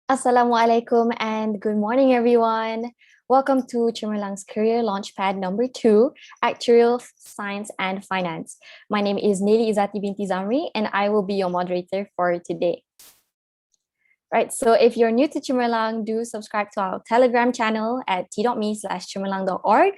Assalamualaikum and good morning, everyone. Welcome to Cemerlang's Career Launchpad number 2, Actuarial Science and Finance. My name is Nelly Izzati binti Zamri, and I will be your moderator for today. Right, so if you're new to Cemerlang, do subscribe to our Telegram channel at t.me/cemerlang.org,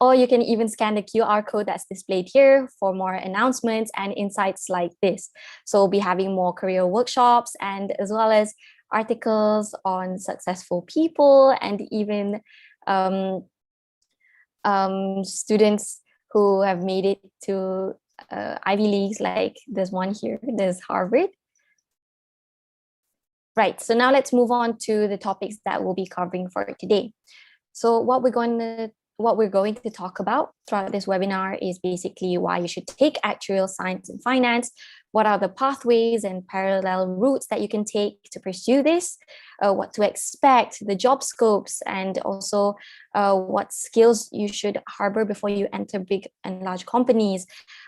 or you can even scan the QR code that's displayed here for more announcements and insights like this. So we'll be having more career workshops and as well as articles on successful people and even students who have made it to Ivy Leagues, like there's one here, there's Harvard. Right, so now let's move on to the topics that we'll be covering for today. So what we're going to talk about throughout this webinar is basically why you should take actuarial science and finance, what are the pathways and parallel routes that you can take to pursue this, what to expect, the job scopes, and also what skills you should harbor before you enter big and large companies,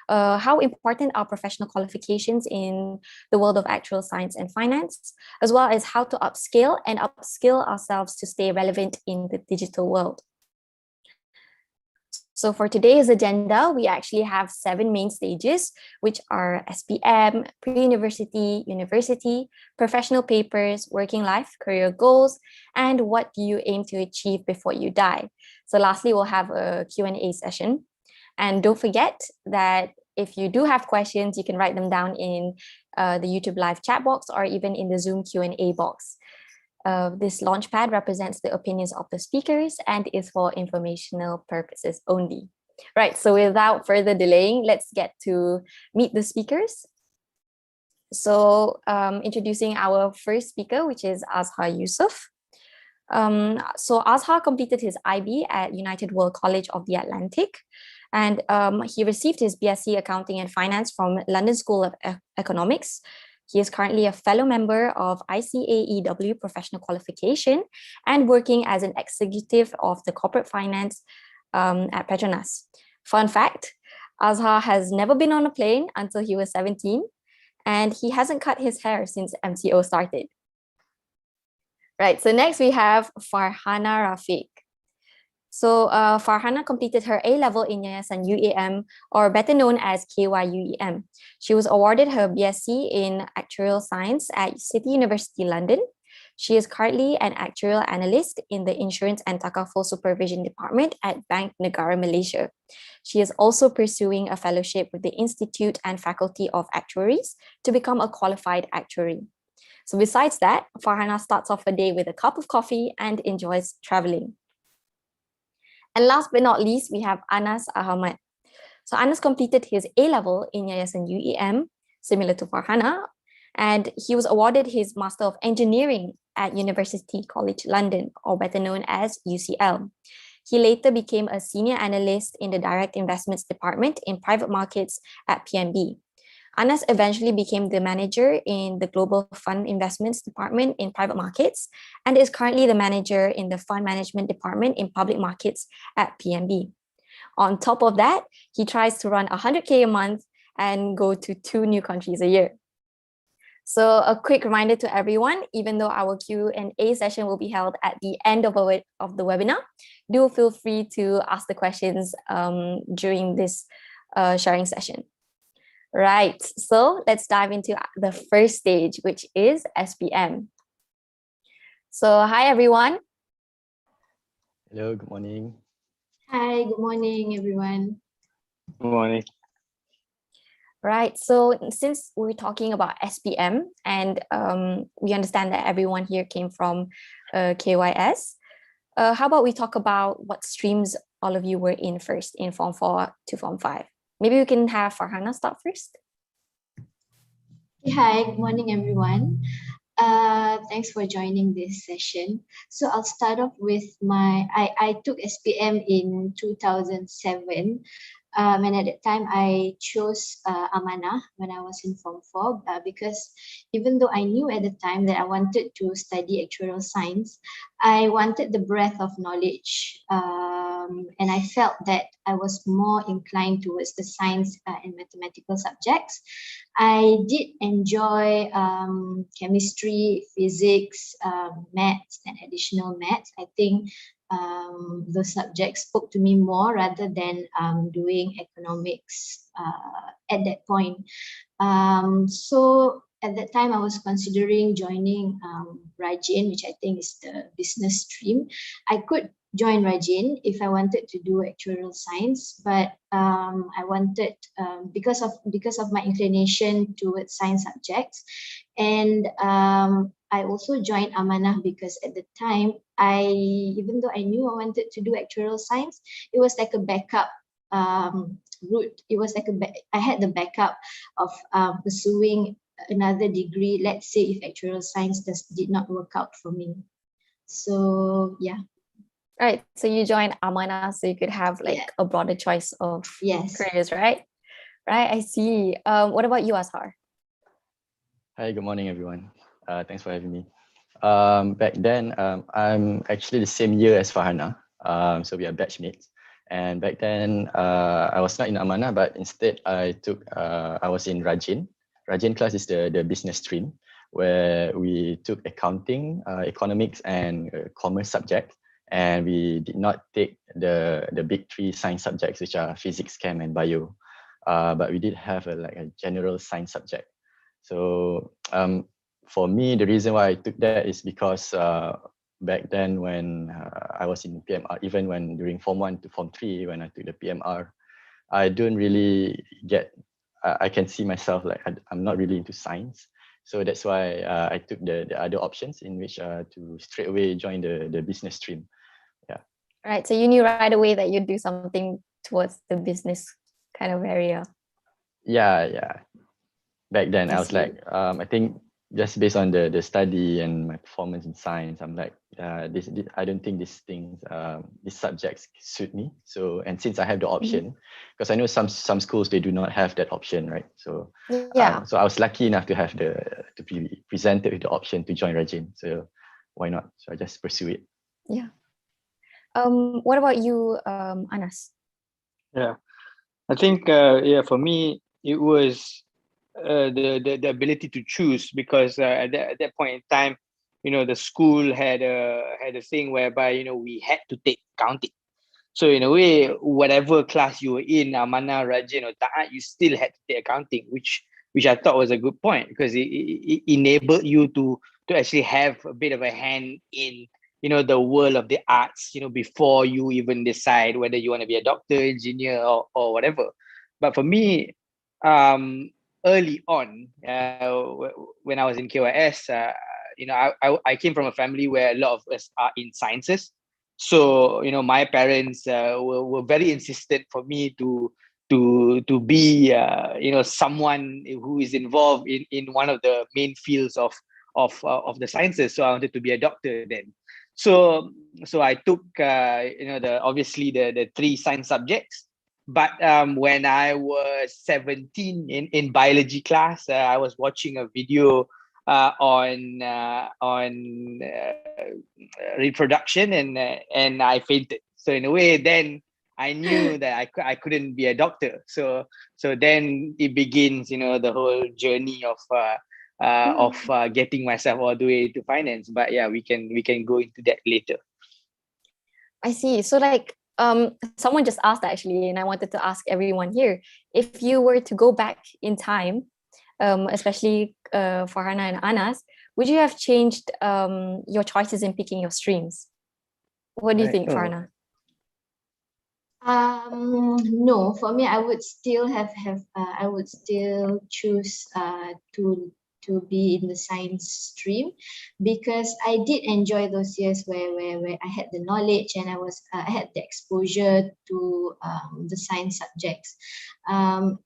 how important are professional qualifications in the world of actuarial science and finance, as well as how to upskill ourselves to stay relevant in the digital world. So for today's agenda, we actually have 7 main stages, which are SPM, pre-university, university, professional papers, working life, career goals, and what do you aim to achieve before you die. So lastly, we'll have a Q&A session. And don't forget that if you do have questions, you can write them down in the YouTube live chat box or even in the Zoom Q&A box. This Launchpad represents the opinions of the speakers and is for informational purposes only. Right, so without further delaying, let's get to meet the speakers. So introducing our first speaker, which is Azhar Yusuf. So Azhar completed his IB at United World College of the Atlantic, and he received his BSc Accounting and Finance from London School of Economics. He is currently a fellow member of ICAEW Professional Qualification and working as an executive of the corporate finance at Petronas. Fun fact, Azhar has never been on a plane until he was 17, and he hasn't cut his hair since MCO started. Right, so next we have Farhana Rafiq. So Farhana completed her A-level in Yayasan UEM, or better known as KYUEM. She was awarded her BSc in Actuarial Science at City University London. She is currently an actuarial analyst in the Insurance and Takaful Supervision Department at Bank Negara Malaysia. She is also pursuing a fellowship with the Institute and Faculty of Actuaries to become a qualified actuary. So besides that, Farhana starts off her day with a cup of coffee and enjoys traveling. And last but not least, we have Anas Ahmad. So Anas completed his A-level in Yayasan UEM, similar to Farhana, and he was awarded his Master of Engineering at University College London, or better known as UCL. He later became a senior analyst in the Direct Investments Department in Private Markets at PMB. Anas eventually became the manager in the Global Fund Investments Department in Private Markets and is currently the manager in the Fund Management Department in Public Markets at PMB. On top of that, he tries to run 100K a month and go to 2 new countries a year. So a quick reminder to everyone, even though our Q&A session will be held at the end of the webinar, do feel free to ask the questions during this sharing session. Right, so let's dive into the first stage, which is SPM. So hi, everyone. Hello, good morning. Hi, good morning, everyone. Good morning. Right, so since we're talking about SPM and we understand that everyone here came from KYS, how about we talk about what streams all of you were in first in Form 4 to Form 5? Maybe we can have Farhana start first. Hi, good morning, everyone. Thanks for joining this session. So I'll start off with I took SPM in 2007. And at that time, I chose Amanah when I was in Form 4 because even though I knew at the time that I wanted to study actuarial science, I wanted the breadth of knowledge. And I felt that I was more inclined towards the science and mathematical subjects. I did enjoy chemistry, physics, maths, and additional maths. I think those subjects spoke to me more rather than doing economics at that point. So at that time, I was considering joining Rajin, which I think is the business stream. I could join Rajin if I wanted to do actuarial science, but I wanted because of my inclination towards science subjects, and I also joined Amanah because at the time even though I knew I wanted to do actuarial science, it was like a backup route. It was like I had the backup of pursuing another degree. Let's say if actuarial science did not work out for me. So yeah. Right. So you joined Amanah so you could have like Yeah. a broader choice of Yes. careers, right? Right. I see. What about you, Azhar? Hi, good morning, everyone. Thanks for having me. Back then, I'm actually the same year as Farhana. So we are batchmates. And back then, I was not in Amanah, but instead I was in Rajin. Rajin class is the business stream where we took accounting, economics, and commerce subjects. And we did not take the big three science subjects, which are physics, chem, and bio. But we did have a general science subject. So for me, the reason why I took that is because back then when I was in PMR, even when during Form 1 to Form 3, when I took the PMR, I don't really I can see myself like I'm not really into science. So that's why I took the other options in which to straight away join the business stream. Yeah. Right. So you knew right away that you'd do something towards the business kind of area. Yeah. Back then, I was see. like, I think just based on the study and my performance in science, I'm like, this I don't think these subjects suit me. So, and since I have the option, because I know some schools they do not have that option, right? So, Yeah. so I was lucky enough to have to be presented with the option to join Rajin. So, why not? So I just pursue it. Yeah. What about you, Anas? Yeah, I think for me it was the ability to choose, because at that point in time, the school had a thing whereby we had to take accounting. So in a way, whatever class you were in, Amanah, Rajin, or Ta'at, you still had to take accounting, which I thought was a good point, because it enabled you to actually have a bit of a hand in the world of the arts, before you even decide whether you want to be a doctor, engineer, or whatever. But for me, early on, when I was in KYS, I came from a family where a lot of us are in sciences. So my parents were very insistent for me to be someone who is involved in one of the main fields of the sciences. So I wanted to be a doctor then. So I took obviously the three science subjects. But when I was 17 in biology class, I was watching a video on reproduction, and I fainted. So in a way, then I knew that I couldn't be a doctor. So then it begins, the whole journey of getting myself all the way to finance. But yeah, we can go into that later. I see. So like someone just asked actually, and I wanted to ask everyone here, if you were to go back in time, especially Farhana and Anas, would you have changed your choices in picking your streams? What do you think, Farhana? No, for me, I would still I would still choose to be in the science stream, because I did enjoy those years where I had the knowledge and I had the exposure to the science subjects. And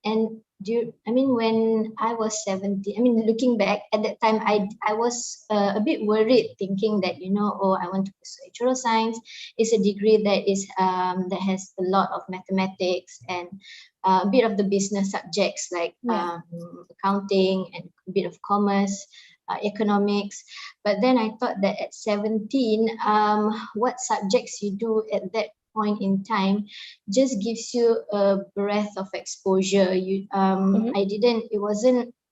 when I was 17, looking back at that time, I was a bit worried, thinking that I want to pursue actuarial science. It's a degree that is that has a lot of mathematics and a bit of the business subjects like accounting and a bit of commerce, economics. But then I thought that at 17, what subjects you do at that point in time just gives you a breadth of exposure. It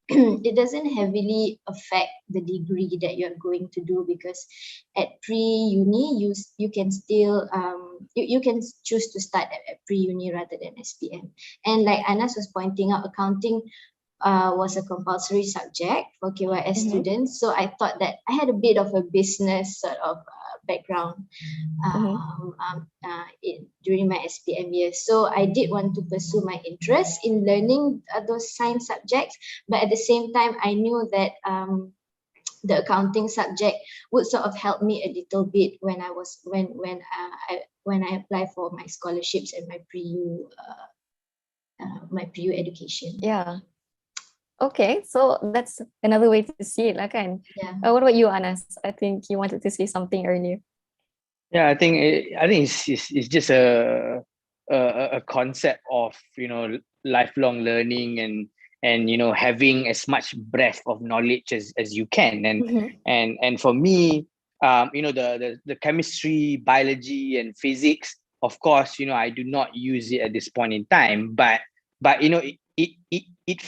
it doesn't heavily affect the degree that you're going to do, because at pre-uni you can still you can choose to start at pre-uni rather than SPM. And like Anas was pointing out, accounting was a compulsory subject for KYS students. So I thought that I had a bit of a business sort of background during my SPM years. So I did want to pursue my interest in learning those science subjects, but at the same time, I knew that the accounting subject would sort of help me a little bit when I applied for my scholarships and my pre-U education. Yeah. Okay, so that's another way to see it, kan? Yeah. What about you, Anas? I think you wanted to say something earlier. Yeah, I think it's just a concept of, you know, lifelong learning and you know, having as much breadth of knowledge as you can. And for me, you know, the chemistry, biology, and physics, of course, you know, I do not use it at this point in time, but you know, it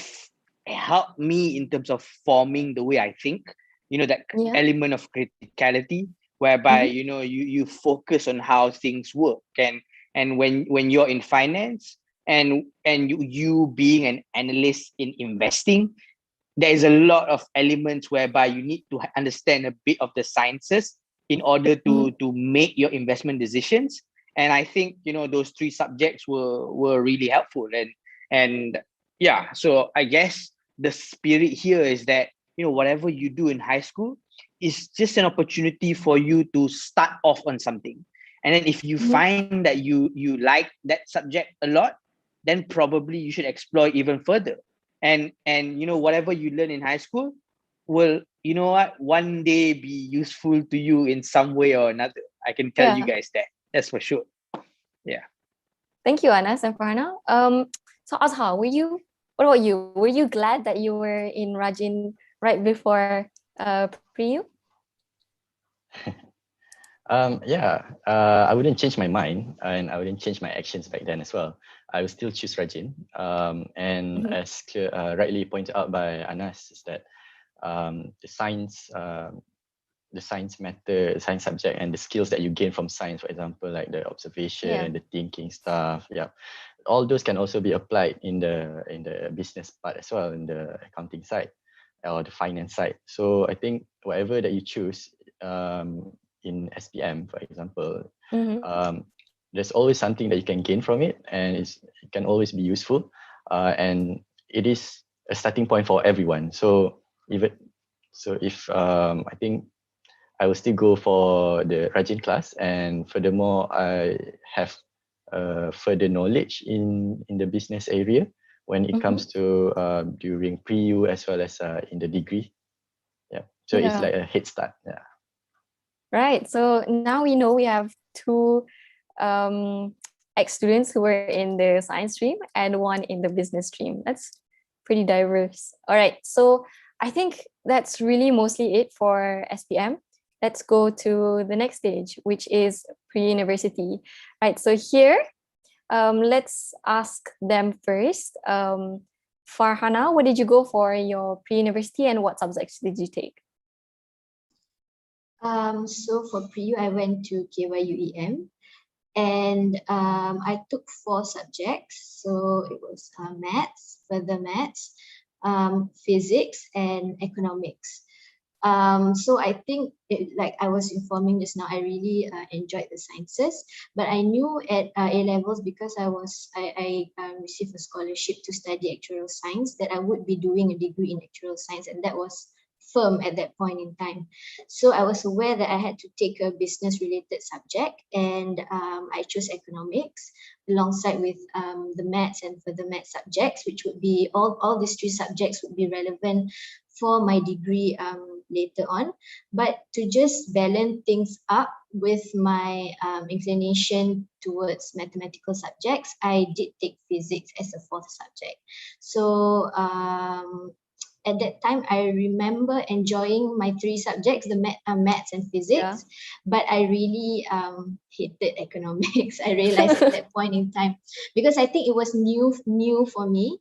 helped me in terms of forming the way I think. You know, that element of criticality, whereby you know, you focus on how things work, and when you're in finance and you being an analyst in investing, there is a lot of elements whereby you need to understand a bit of the sciences in order to make your investment decisions. And I think, you know, those three subjects were really helpful. And yeah, so I guess the spirit here is that, you know, whatever you do in high school is just an opportunity for you to start off on something. And then if you find that you like that subject a lot, then probably you should explore even further. And you know, whatever you learn in high school will, you know what, one day be useful to you in some way or another. I can tell you guys that. That's for sure. Yeah. Thank you, Anas and Farhana. So Azhar, what about you? Were you glad that you were in Rajin right before pre-U? I wouldn't change my mind, and I wouldn't change my actions back then as well. I would still choose Rajin. And as rightly pointed out by Anas, is that the science matter, the science subject, and the skills that you gain from science, for example, like the observation, the thinking stuff, all those can also be applied in the business part as well, in the accounting side or the finance side. So I think whatever that you choose, in SPM, for example, there's always something that you can gain from it, and it can always be useful, and it is a starting point for everyone. So if I think I will still go for the Rajin class, and furthermore, I have further knowledge in the business area when it comes to during pre-U as well as in the degree. So it's like a head start. Right. So now we know we have two ex-students who were in the science stream and one in the business stream. That's pretty diverse. All right. So I think that's really mostly it for SPM. Let's go to the next stage, which is pre-university. Right. So here, let's ask them first. Farhana, what did you go for your pre-university and what subjects did you take? So for pre-U, I went to KYUEM, and I took 4 subjects. So it was maths, further maths, physics, and economics. So I think, like I was informing just now, I really enjoyed the sciences, but I knew at A levels, because I received a scholarship to study actuarial science, that I would be doing a degree in actuarial science, and that was firm at that point in time. So I was aware that I had to take a business related subject, and I chose economics alongside with the maths and further maths subjects, which would be all these 3 subjects would be relevant for my degree later on. But to just balance things up with my inclination towards mathematical subjects, I did take physics as a 4th subject. So at that time, I remember enjoying my 3 subjects, the maths and physics, but I really hated economics. I realized at that point in time, because I think it was new for me.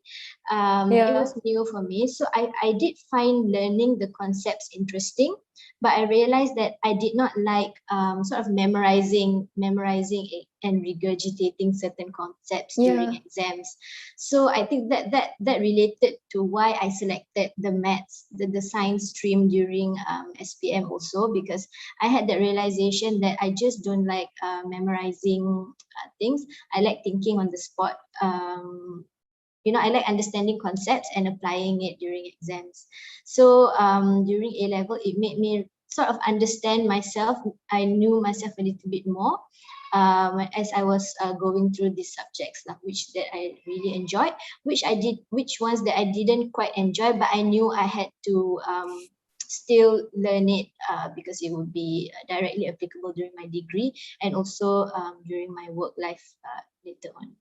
It was new for me. So I did find learning the concepts interesting, but I realized that I did not like sort of memorizing it and regurgitating certain concepts during Yeah. exams. So I think that related to why I selected the maths, the science stream during SPM also, because I had that realization that I just don't like memorizing things. I like thinking on the spot. I like understanding concepts and applying it during exams. So during A level, it made me sort of understand myself. I knew myself a little bit more as I was going through these subjects, which that I really enjoyed, which ones that I didn't quite enjoy, but I knew I had to still learn it because it would be directly applicable during my degree and also during my work life later on.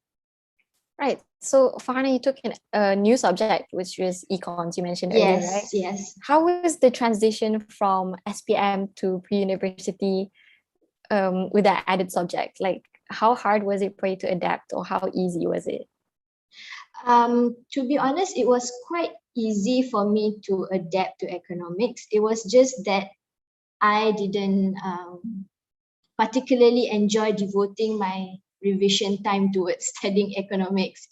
Right. So Farhana, you took a new subject, which was econs, you mentioned earlier, right? Yes. How was the transition from SPM to pre-university with that added subject? Like, how hard was it for you to adapt, or how easy was it? To be honest, it was quite easy for me to adapt to economics. It was just that I didn't particularly enjoy devoting my revision time towards studying economics.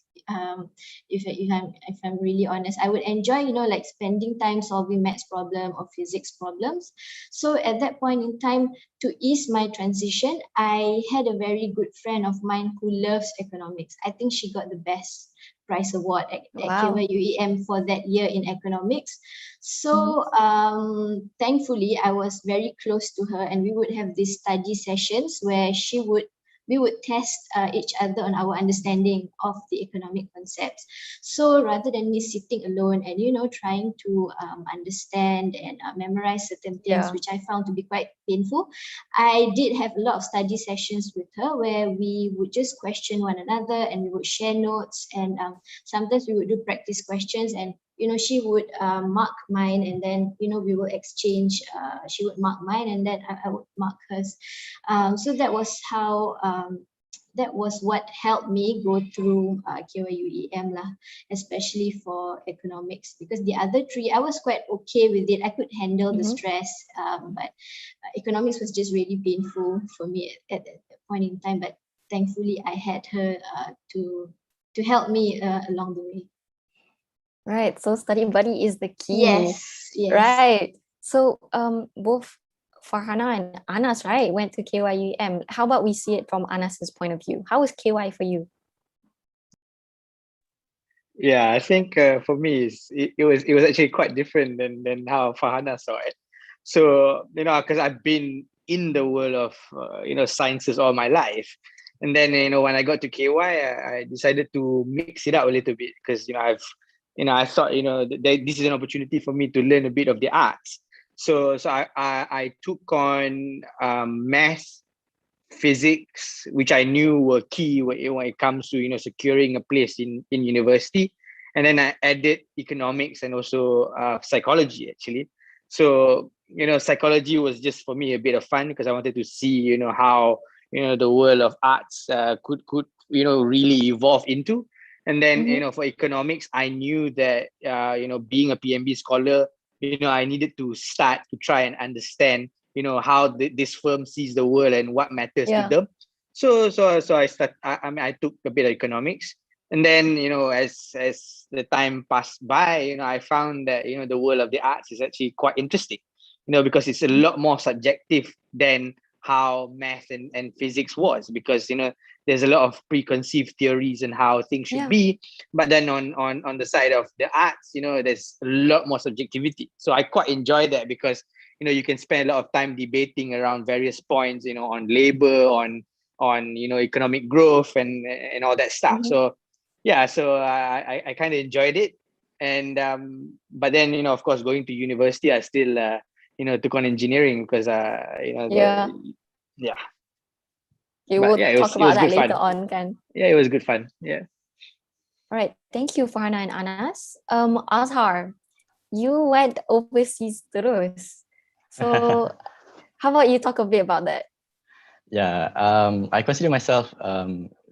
If I'm really honest, I would enjoy like spending time solving maths problem or physics problems. So at that point in time, to ease my transition, I had a very good friend of mine who loves economics. I think she got the best prize award at Wow. KYUEM for that year in economics. So thankfully, I was very close to her, and we would have these study sessions where we would test each other on our understanding of the economic concepts. So rather than me sitting alone and trying to understand and memorize certain things, Yeah. which I found to be quite painful, I did have a lot of study sessions with her where we would just question one another and we would share notes, and sometimes we would do practice questions, and she would mark mine, and then we will exchange. She would mark mine, and then I would mark hers. So that was how that was what helped me go through KYUEM lah, especially for economics, because the other three I was quite okay with it. I could handle the stress, but economics was just really painful for me at that point in time. But thankfully, I had her to help me along the way. Right. So study buddy is the key. Yes. Right. So both Farhana and Anas, right, went to KYUM. How about we see it from Anas's point of view? How was KY for you? Yeah, I think for me, it was actually quite different than how Farhana saw it. So because I've been in the world of sciences all my life, and then when I got to KY, I decided to mix it up a little bit, because I thought that this is an opportunity for me to learn a bit of the arts. So I took on math, physics, which I knew were key when it comes to securing a place in university, and then I added economics and also psychology actually. So psychology was just for me a bit of fun, because I wanted to see how the world of arts could really evolve into. And then for economics, I knew that being a PMB scholar, I needed to start to try and understand how this firm sees the world and what matters to them. So I took a bit of economics, and then as the time passed by, I found that the world of the arts is actually quite interesting, because it's a lot more subjective than how math and physics was, because there's a lot of preconceived theories and how things should be, but then on the side of the arts, there's a lot more subjectivity. So I quite enjoy that, because you can spend a lot of time debating around various points, on labor, on economic growth and all that stuff. So yeah, so I kind of enjoyed it. And but then of course, going to university, I still took on engineering, because You but will yeah, talk it about was that good later fun. on, kan? Yeah, it was good fun. Yeah. All right. Thank you, Farhana and Anas. Azhar, you went overseas terus. So how about you talk a bit about that? Yeah, I consider myself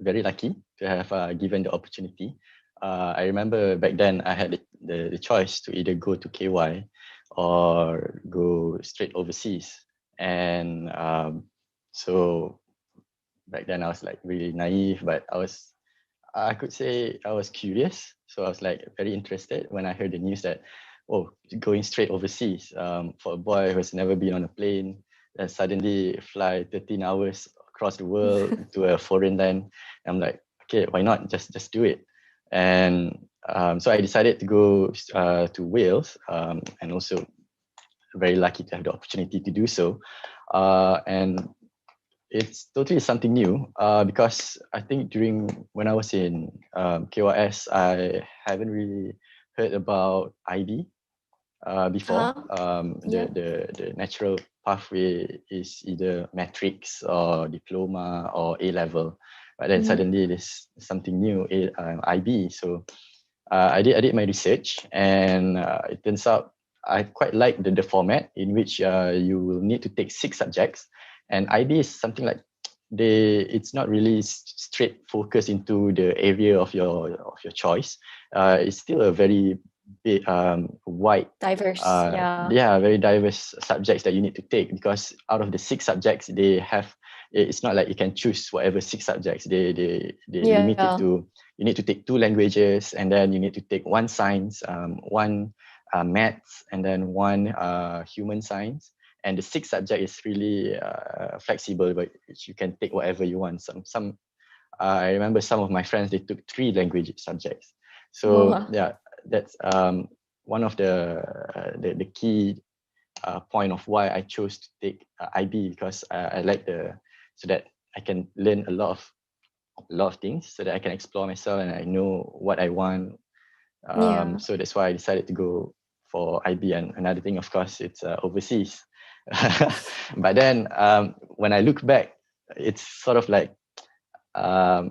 very lucky to have given the opportunity I remember back then I had the choice to either go to KY or go straight overseas. And so back then I was like really naive, but I could say I was curious. So I was like very interested when I heard the news that, oh, going straight overseas for a boy who has never been on a plane, and suddenly fly 13 hours across the world to a foreign land. I'm like, okay, why not? Just do it. And so I decided to go to Wales, and also very lucky to have the opportunity to do so. And it's totally something new because I think during when I was in KYS, I haven't really heard about IB before. Yeah. The natural pathway is either matrix or diploma or A level, but then suddenly there's something new, IB. So I did my research, and it turns out I quite like the format in which you will need to take 6 subjects, and IB is something like it's not really straight focus into the area of your choice. It's still a very big, wide, Diverse. very diverse subjects that you need to take, because out of the 6 subjects they have, it's not like you can choose whatever 6 subjects. They limit it to, you need to take 2 languages, and then you need to take 1 science, 1 maths, and then 1 human science. And the 6th subject is really flexible, but you can take whatever you want. Some I remember some of my friends, they took 3 language subjects. So yeah, that's one of the key point of why I chose to take IB, because I like so that I can learn a lot of things, so that I can explore myself and I know what I want. So that's why I decided to go for IB. And another thing, of course, it's overseas. But then when I look back, it's sort of like, I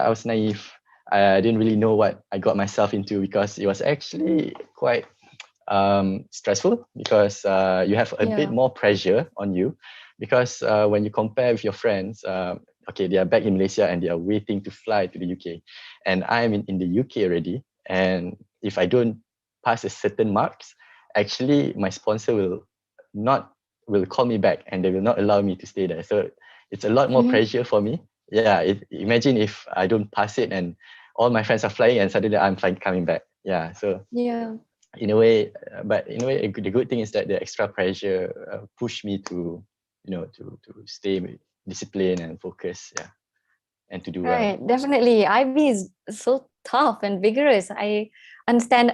was naive. I didn't really know what I got myself into, because it was actually quite stressful, because you have a bit more pressure on you, because when you compare with your friends, okay, they are back in Malaysia and they are waiting to fly to the UK, and I'm in the UK already. And if I don't pass a certain marks, actually my sponsor will call me back, and they will not allow me to stay there. So it's a lot more pressure for me. Yeah, imagine if I don't pass it and all my friends are flying and suddenly I'm coming back. Yeah, so in a way, the good thing is that the extra pressure pushed me to, to stay disciplined and focus, and to do well. Right, definitely. IB is so tough and vigorous. I understand.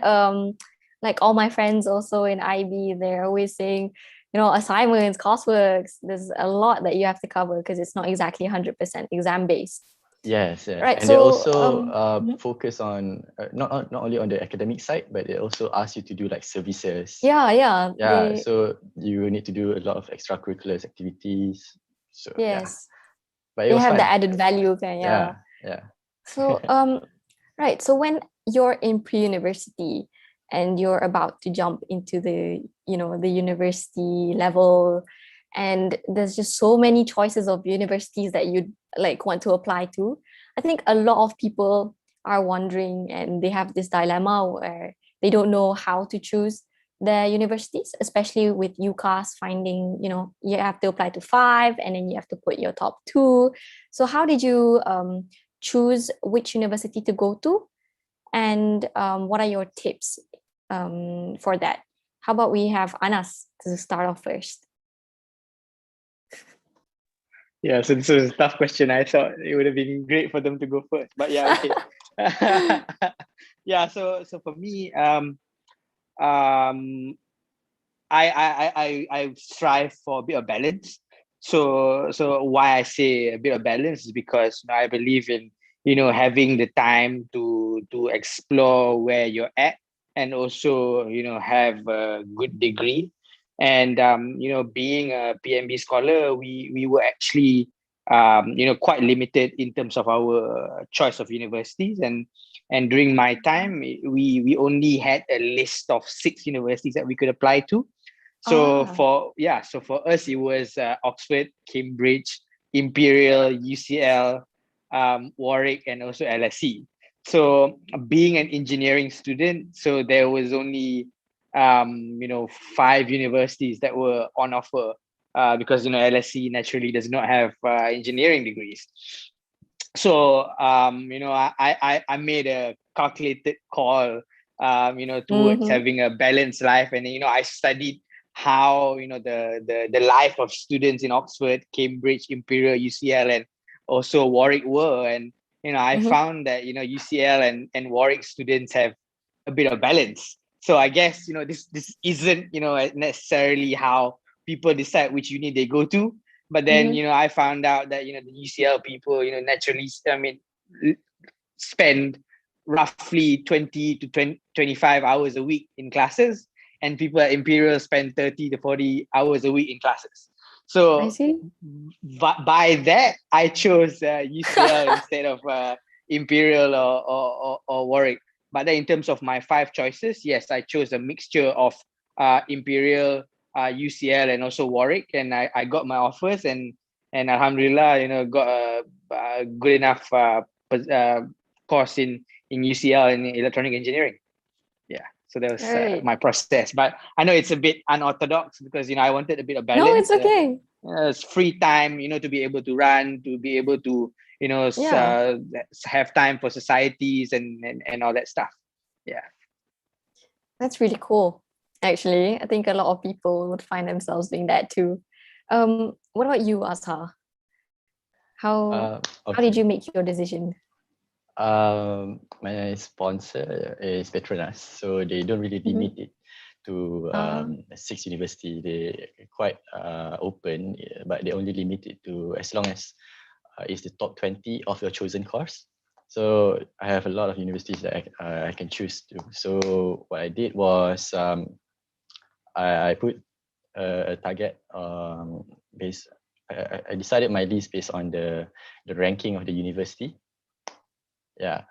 Like all my friends also in IB, they're always saying, assignments, courseworks. There's a lot that you have to cover because it's not exactly 100% exam based. Yes, Right. and they So, also focus on not only on the academic side, but they also ask you to do like services. yeah. So you need to do a lot of extracurricular activities. So yes, but it they was have fun. the added value. Yeah. So, right. So when you're in pre-university and you're about to jump into the university level, and there's just so many choices of universities that you like want to apply to, I think a lot of people are wondering, and they have this dilemma where they don't know how to choose their universities, especially with UCAS finding, you have to apply to 5 and then you have to put your top 2. So how did you choose which university to go to, and what are your tips for that? How about we have Anas to start off first? Yeah, so this was a tough question. I thought it would have been great for them to go first, but yeah, okay. Yeah, so for me, I strive for a bit of balance. So why I say a bit of balance is because I believe in having the time to explore where you're at, and also have a good degree. And being a PMB scholar, we were actually quite limited in terms of our choice of universities. And during my time, we only had a list of 6 universities that we could apply to. So for us, it was Oxford, Cambridge, Imperial, UCL, Warwick, and also LSE. So being an engineering student, so there was only 5 universities that were on offer, because LSE naturally does not have engineering degrees. So I made a calculated call, towards Mm-hmm. having a balanced life, and I studied how the life of students in Oxford, Cambridge, Imperial, UCL, and also Warwick were. And I Mm-hmm. found that UCL and Warwick students have a bit of balance. So I guess this isn't necessarily how people decide which uni they go to. But then Mm-hmm. I found out that the UCL people naturally, spend roughly 20 to 25 hours a week in classes, and people at Imperial spend 30 to 40 hours a week in classes. I So see. by that, I chose UCL instead of Imperial or Warwick. But then in terms of my 5 choices, yes, I chose a mixture of Imperial, UCL, and also Warwick, and I got my offers, and Alhamdulillah, got a good enough course in UCL in electronic engineering. Yeah, so that was All right. my process. But I know it's a bit unorthodox because I wanted a bit of No, it's balance. okay. It's free time, to be able to run, to be able to Yeah, have time for societies and all that stuff. Yeah. that's really cool. Actually, I think a lot of people would find themselves doing that too. What about you, Azhar? How did Okay. you make your decision? My sponsor is Petronas, so they don't really Mm-hmm. limit it to Uh, 6 university. They quite open, but they only limit it to as long as it's the top 20 of your chosen course. So I have a lot of universities that I can choose to. So what I did was I put a target based. I decided my list based on the ranking of the university. Yeah,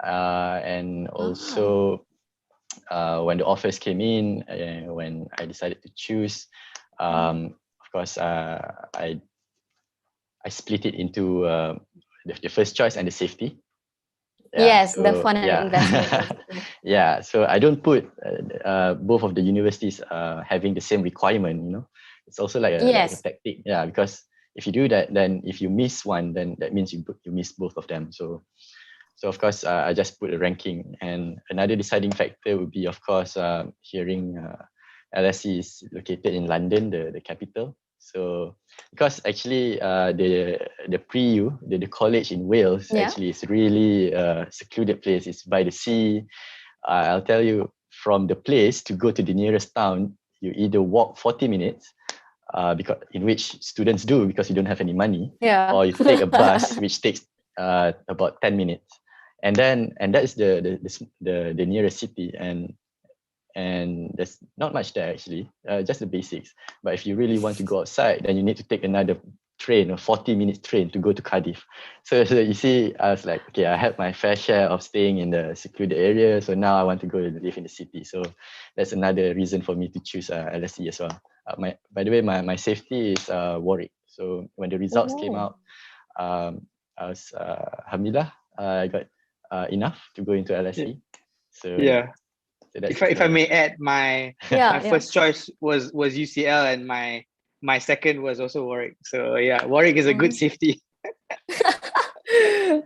and also when the offers came in, when I decided to choose, of course, I split it into the first choice and the safety. Yeah, yes, the so fun and yeah, investment, basically. yeah. So I don't put both of the universities having the same requirement. It's also like a Yes. tactic. Yeah, because if you do that, then if you miss one, then that means you miss both of them. So of course, I just put a ranking, and another deciding factor would be, of course, hearing LSE is located in London, the capital. So because actually the PRIU, the college in Wales, Yeah. actually is really a secluded place. It's by the sea. I'll tell you, from the place to go to the nearest town, you either walk 40 minutes, because in which students do because you don't have any money, Yeah. or you take a bus which takes about 10 minutes, and that is the nearest city, and there's not much there actually, just the basics. But if you really want to go outside, then you need to take another train, a 40-minute train to go to Cardiff. So you see, I was like, okay, I had my fair share of staying in the secluded area, so now I want to go and live in the city. So that's another reason for me to choose LSE as well. By the way, my safety is Warwick. So when the results came Oh. out, I was alhamdulillah, I got enough to go into LSE. So yeah, Yeah. so that's the If I story. may add, my Yeah, yeah. first choice was UCL, and my second was also Warwick. So yeah, Warwick is a good Mhm. safety.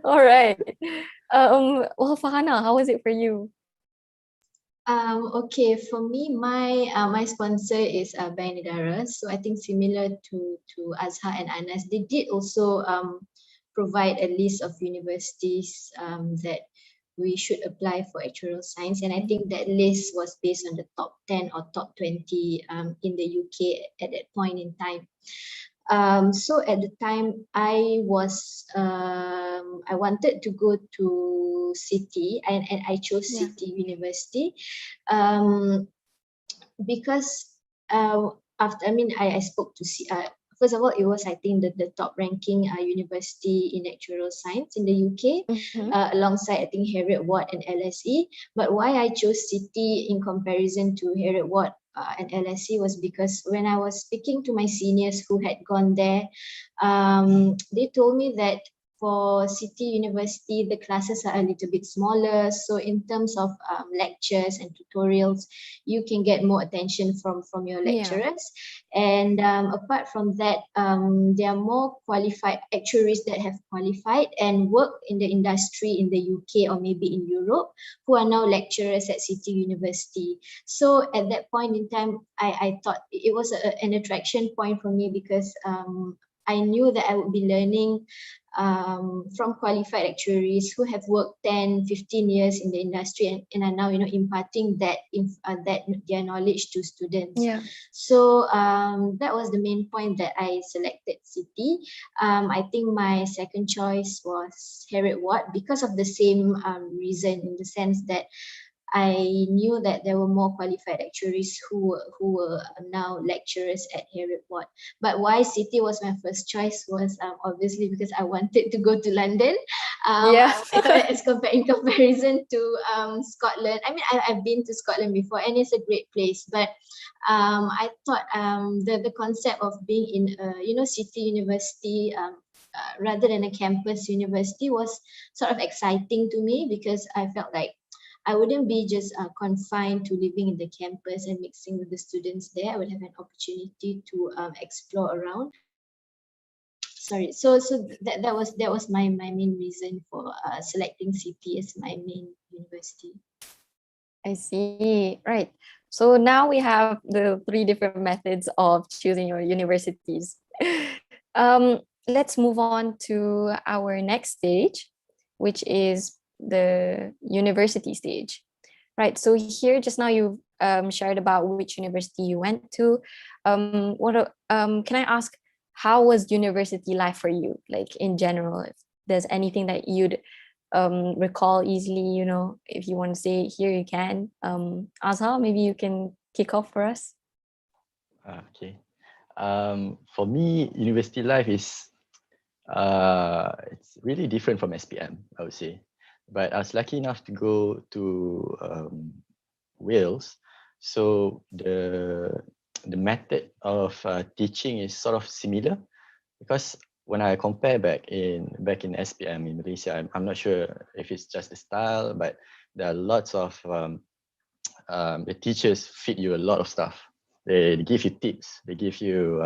All right. Well, Farhana, how was it for you? Okay, for me, my sponsor is Bank Negara. So I think similar to Azhar and Anas, they did also provide a list of universities that we should apply for actuarial science. And I think that list was based on the top 10 or top 20 in the UK at that point in time. So at the time, I wanted to go to City, and I chose Yeah. City University, um, because after I spoke to first of all, it was, I think, the top ranking university in actuarial science in the UK, Mm-hmm. alongside, I think, Harriet Watt and LSE. But why I chose City in comparison to Harriet Watt and LSE was because when I was speaking to my seniors who had gone there, they told me that for City University, the classes are a little bit smaller. So in terms of lectures and tutorials, you can get more attention from your Yeah. lecturers. And apart from that, there are more qualified actuaries that have qualified and work in the industry in the UK or maybe in Europe, who are now lecturers at City University. So at that point in time, I thought it was an attraction point for me because I knew that I would be learning from qualified actuaries who have worked 10, 15 years in the industry and are now, imparting that their knowledge to students. Yeah. So that was the main point that I selected City. I think my second choice was Harriet Watt because of the same reason, in the sense that I knew that there were more qualified actuaries who were now lecturers at Harriet Watt. But why City was my first choice was obviously because I wanted to go to London. Yeah. As compared in comparison to Scotland. I mean, I've been to Scotland before, and it's a great place. But I thought the concept of being in City University. Rather than a campus university was sort of exciting to me because I felt like I wouldn't be just confined to living in the campus and mixing with the students there. I would have an opportunity to explore around. Sorry, so that was my main reason for selecting CP as my main university. I see. Right. So now we have the three different methods of choosing your universities. Let's move on to our next stage, which is the university stage. Right. So here, just now you've shared about which university you went to. Can I ask, how was university life for you, like in general? If there's anything that you'd recall easily, if you want to say it here, you can. Azhar, maybe you can kick off for us. Okay. For me, university life is it's really different from SPM, I would say. But I was lucky enough to go to Wales, so the method of teaching is sort of similar, because when I compare back in SPM in Malaysia, I'm not sure if it's just the style, but there are lots of the teachers feed you a lot of stuff. They give you tips. They give you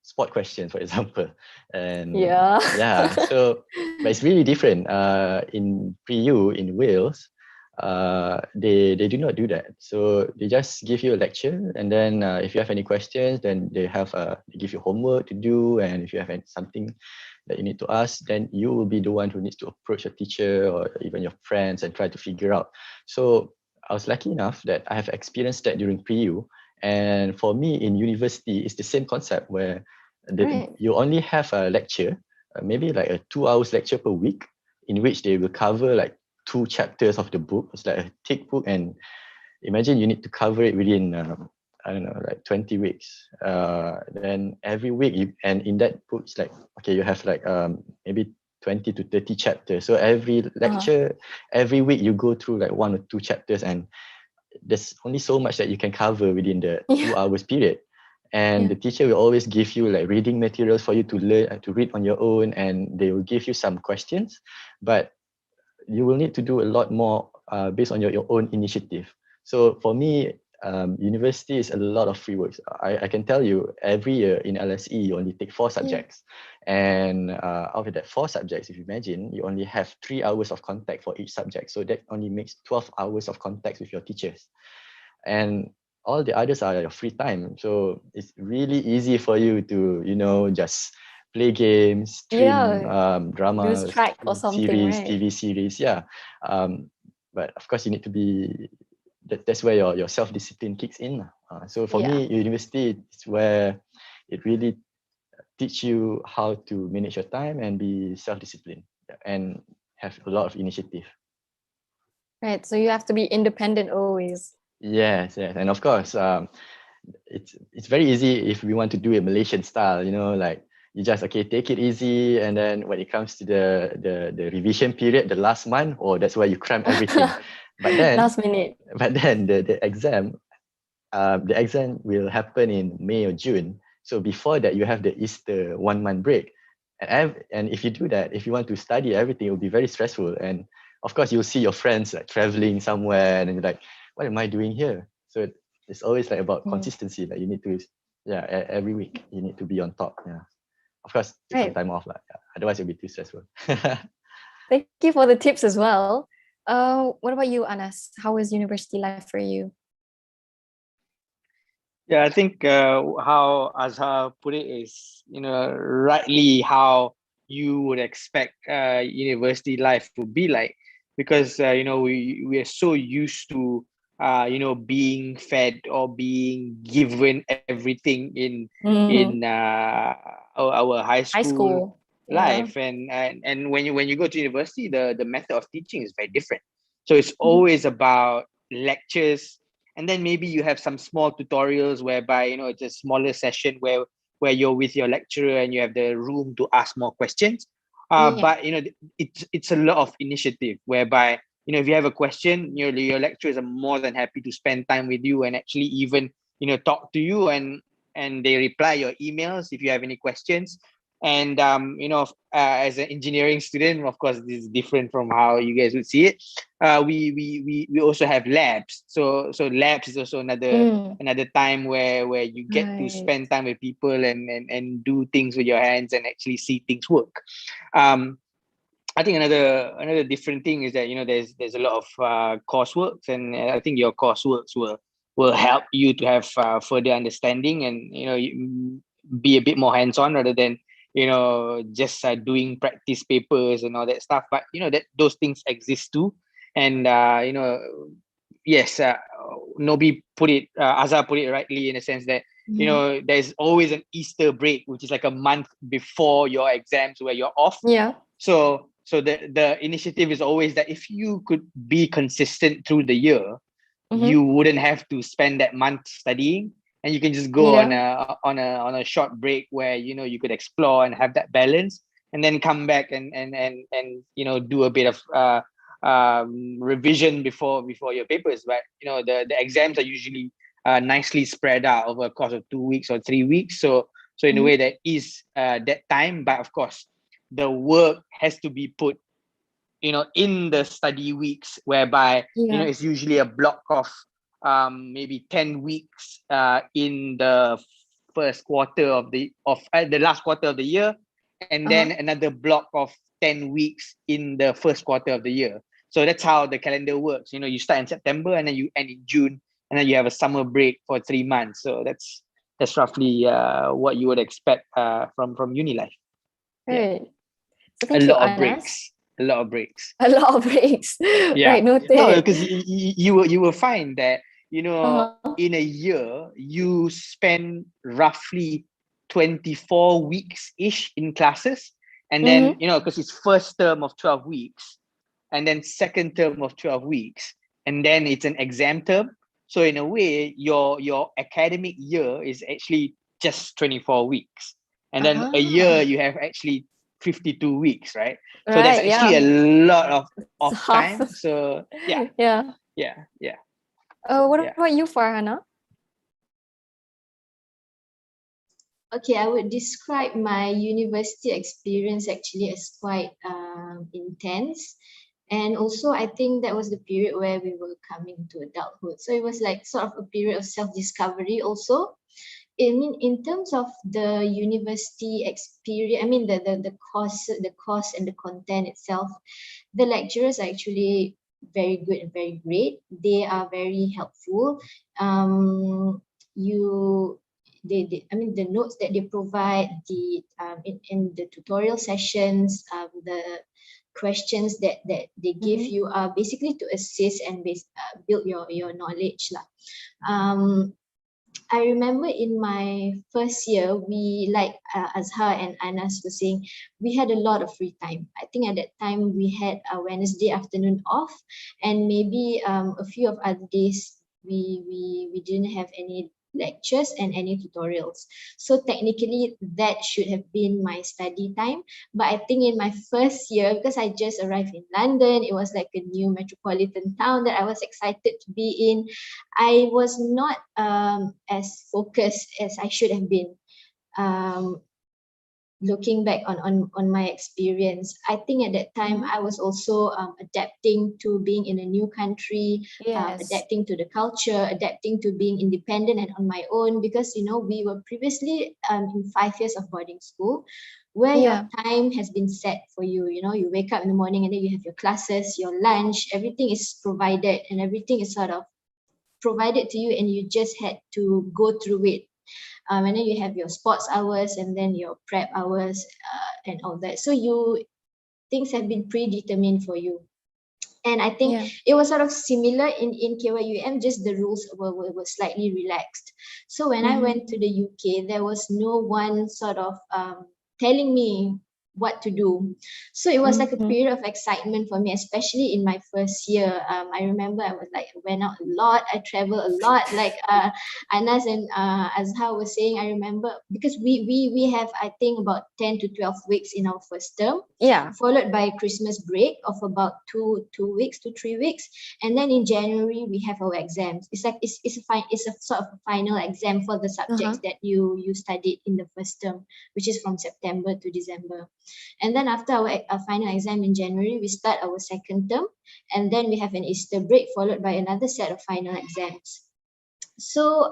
spot questions, for example, and Yeah. So, but it's really different. In PU in Wales, they do not do that. So they just give you a lecture, and then if you have any questions, then they give you homework to do, and if you have something that you need to ask, then you will be the one who needs to approach a teacher or even your friends and try to figure out. So I was lucky enough that I have experienced that during PU. And for me in university, it's the same concept where Right. you only have a lecture, maybe like a 2 hours lecture per week, in which they will cover like 2 chapters of the book. It's like a thick book, and imagine you need to cover it within I don't know, like 20 weeks. Then every week, and in that book, it's like, okay, you have like maybe 20 to 30 chapters. So every lecture, every week you go through like 1 or 2 chapters, and there's only so much that you can cover within the 2 hours period. And the teacher will always give you like reading materials for you to learn, to read on your own, and they will give you some questions, but you will need to do a lot more based on your own initiative. So for me, university is a lot of free works. I can tell you, every year in LSE, you only take 4 subjects. And out of that 4 subjects, if you imagine, you only have 3 hours of contact for each subject. So that only makes 12 hours of contact with your teachers. And all the others are your free time. So it's really easy for you to, just play games, stream dramas, lose track or something, series, right? TV series, but of course you need to be. That's where your self-discipline kicks in. So for me, university is where it really teach you how to manage your time and be self-disciplined and have a lot of initiative. Right. So you have to be independent always. Yes, and of course, it's very easy if we want to do it Malaysian style. Like you just take it easy, and then when it comes to the revision period, the last month, that's where you cram everything. But then last minute. But then the exam will happen in May or June. So before that, you have the Easter 1 month break. And if you do that, if you want to study everything, it will be very stressful. And of course, you'll see your friends like traveling somewhere, and you're like, what am I doing here? So it's always like about consistency. Like you need to, every week you need to be on top. Yeah, of course, take some Right. time off, like, otherwise it'll be too stressful. Thank you for the tips as well. What about you, Anas? How was university life for you? Yeah, I think how Azhar put it is, rightly how you would expect university life to be like, because we are so used to being fed or being given everything in our high High school school. Yeah. life, and when you go to university, the method of teaching is very different. So it's always about lectures, and then maybe you have some small tutorials whereby it's a smaller session where you're with your lecturer and you have the room to ask more questions. Yeah. But it's a lot of initiative whereby if you have a question, your lecturers are more than happy to spend time with you and actually even talk to you, and they reply your emails if you have any questions. And as an engineering student, of course this is different from how you guys would see it. We also have labs, so labs is also another time where you get to Right. spend time with people and do things with your hands and actually see things work. um I think another different thing is that there's a lot of coursework, and I think your courseworks will help you to have further understanding, and be a bit more hands-on rather than just doing practice papers and all that stuff. But that those things exist too, and yes, Nobi put it, Azhar put it rightly, in a sense that there's always an Easter break, which is like a month before your exams where you're off. Yeah. So the initiative is always that if you could be consistent through the year, you wouldn't have to spend that month studying, and you can just go on a short break where you could explore and have that balance, and then come back and do a bit of revision before your papers. But the exams are usually nicely spread out over a course of 2 weeks or 3 weeks. So in a way, there is that time, but of course the work has to be put in the study weeks, whereby it's usually a block of maybe 10 weeks in the first quarter of the last quarter of the year, and then another block of 10 weeks in the first quarter of the year. So that's how the calendar works. You start in September and then you end in June, and then you have a summer break for 3 months. So that's roughly what you would expect from uni life. Right. So A thank you, lot of Anas. breaks. A lot of breaks. A lot of breaks. Yeah. Right, noted. No, because you will find that in a year you spend roughly 24 weeks ish in classes, and then because it's first term of 12 weeks, and then second term of 12 weeks, and then it's an exam term. So in a way, your academic year is actually just 24 weeks, and then a year you have actually 52 weeks, right? So that's Right, actually a lot of It's half. time. So yeah. What Yeah. about you, Farhana? Okay, I would describe my university experience actually as quite intense. And also, I think that was the period where we were coming to adulthood. So it was like sort of a period of self-discovery also. I mean, in terms of the university experience, I mean the course and the content itself, the lecturers are actually very good and very great. They are very helpful. You I mean the notes that they provide, the in the tutorial sessions, the questions that they give you are basically to assist and build your knowledge lah. I remember in my first year, we, like Azhar and Anas were saying, we had a lot of free time. I think at that time we had a Wednesday afternoon off, and maybe a few of other days we didn't have any lectures and any tutorials. So technically that should have been my study time. But I think in my first year, because I just arrived in London, it was like a new metropolitan town that I was excited to be in. I was not as focused as I should have been. looking back on my experience, I think at that time I was also adapting to being in a new country, Yes. adapting to the culture, adapting to being independent and on my own, because we were previously in 5 years of boarding school, where your Yeah. time has been set for you. You wake up in the morning and then you have your classes, your lunch, everything is provided, and everything is sort of provided to you, and you just had to go through it. And then you have your sports hours and then your prep hours, and all that. So things have been predetermined for you. And I think Yeah. it was sort of similar in KYUM, just the rules were slightly relaxed. So when I went to the UK, there was no one sort of telling me what to do. So it was like a period of excitement for me, especially in my first year. I remember I was like, went out a lot, I traveled a lot, like Anas and Azhar was saying. I remember because we have, I think, about 10 to 12 weeks in our first term, Yeah. followed by a Christmas break of about two weeks to 3 weeks, and then in January we have our exams. It's like it's a sort of a final exam for the subjects that you studied in the first term, which is from September to December. And then after our final exam in January, we start our second term, and then we have an Easter break followed by another set of final exams. So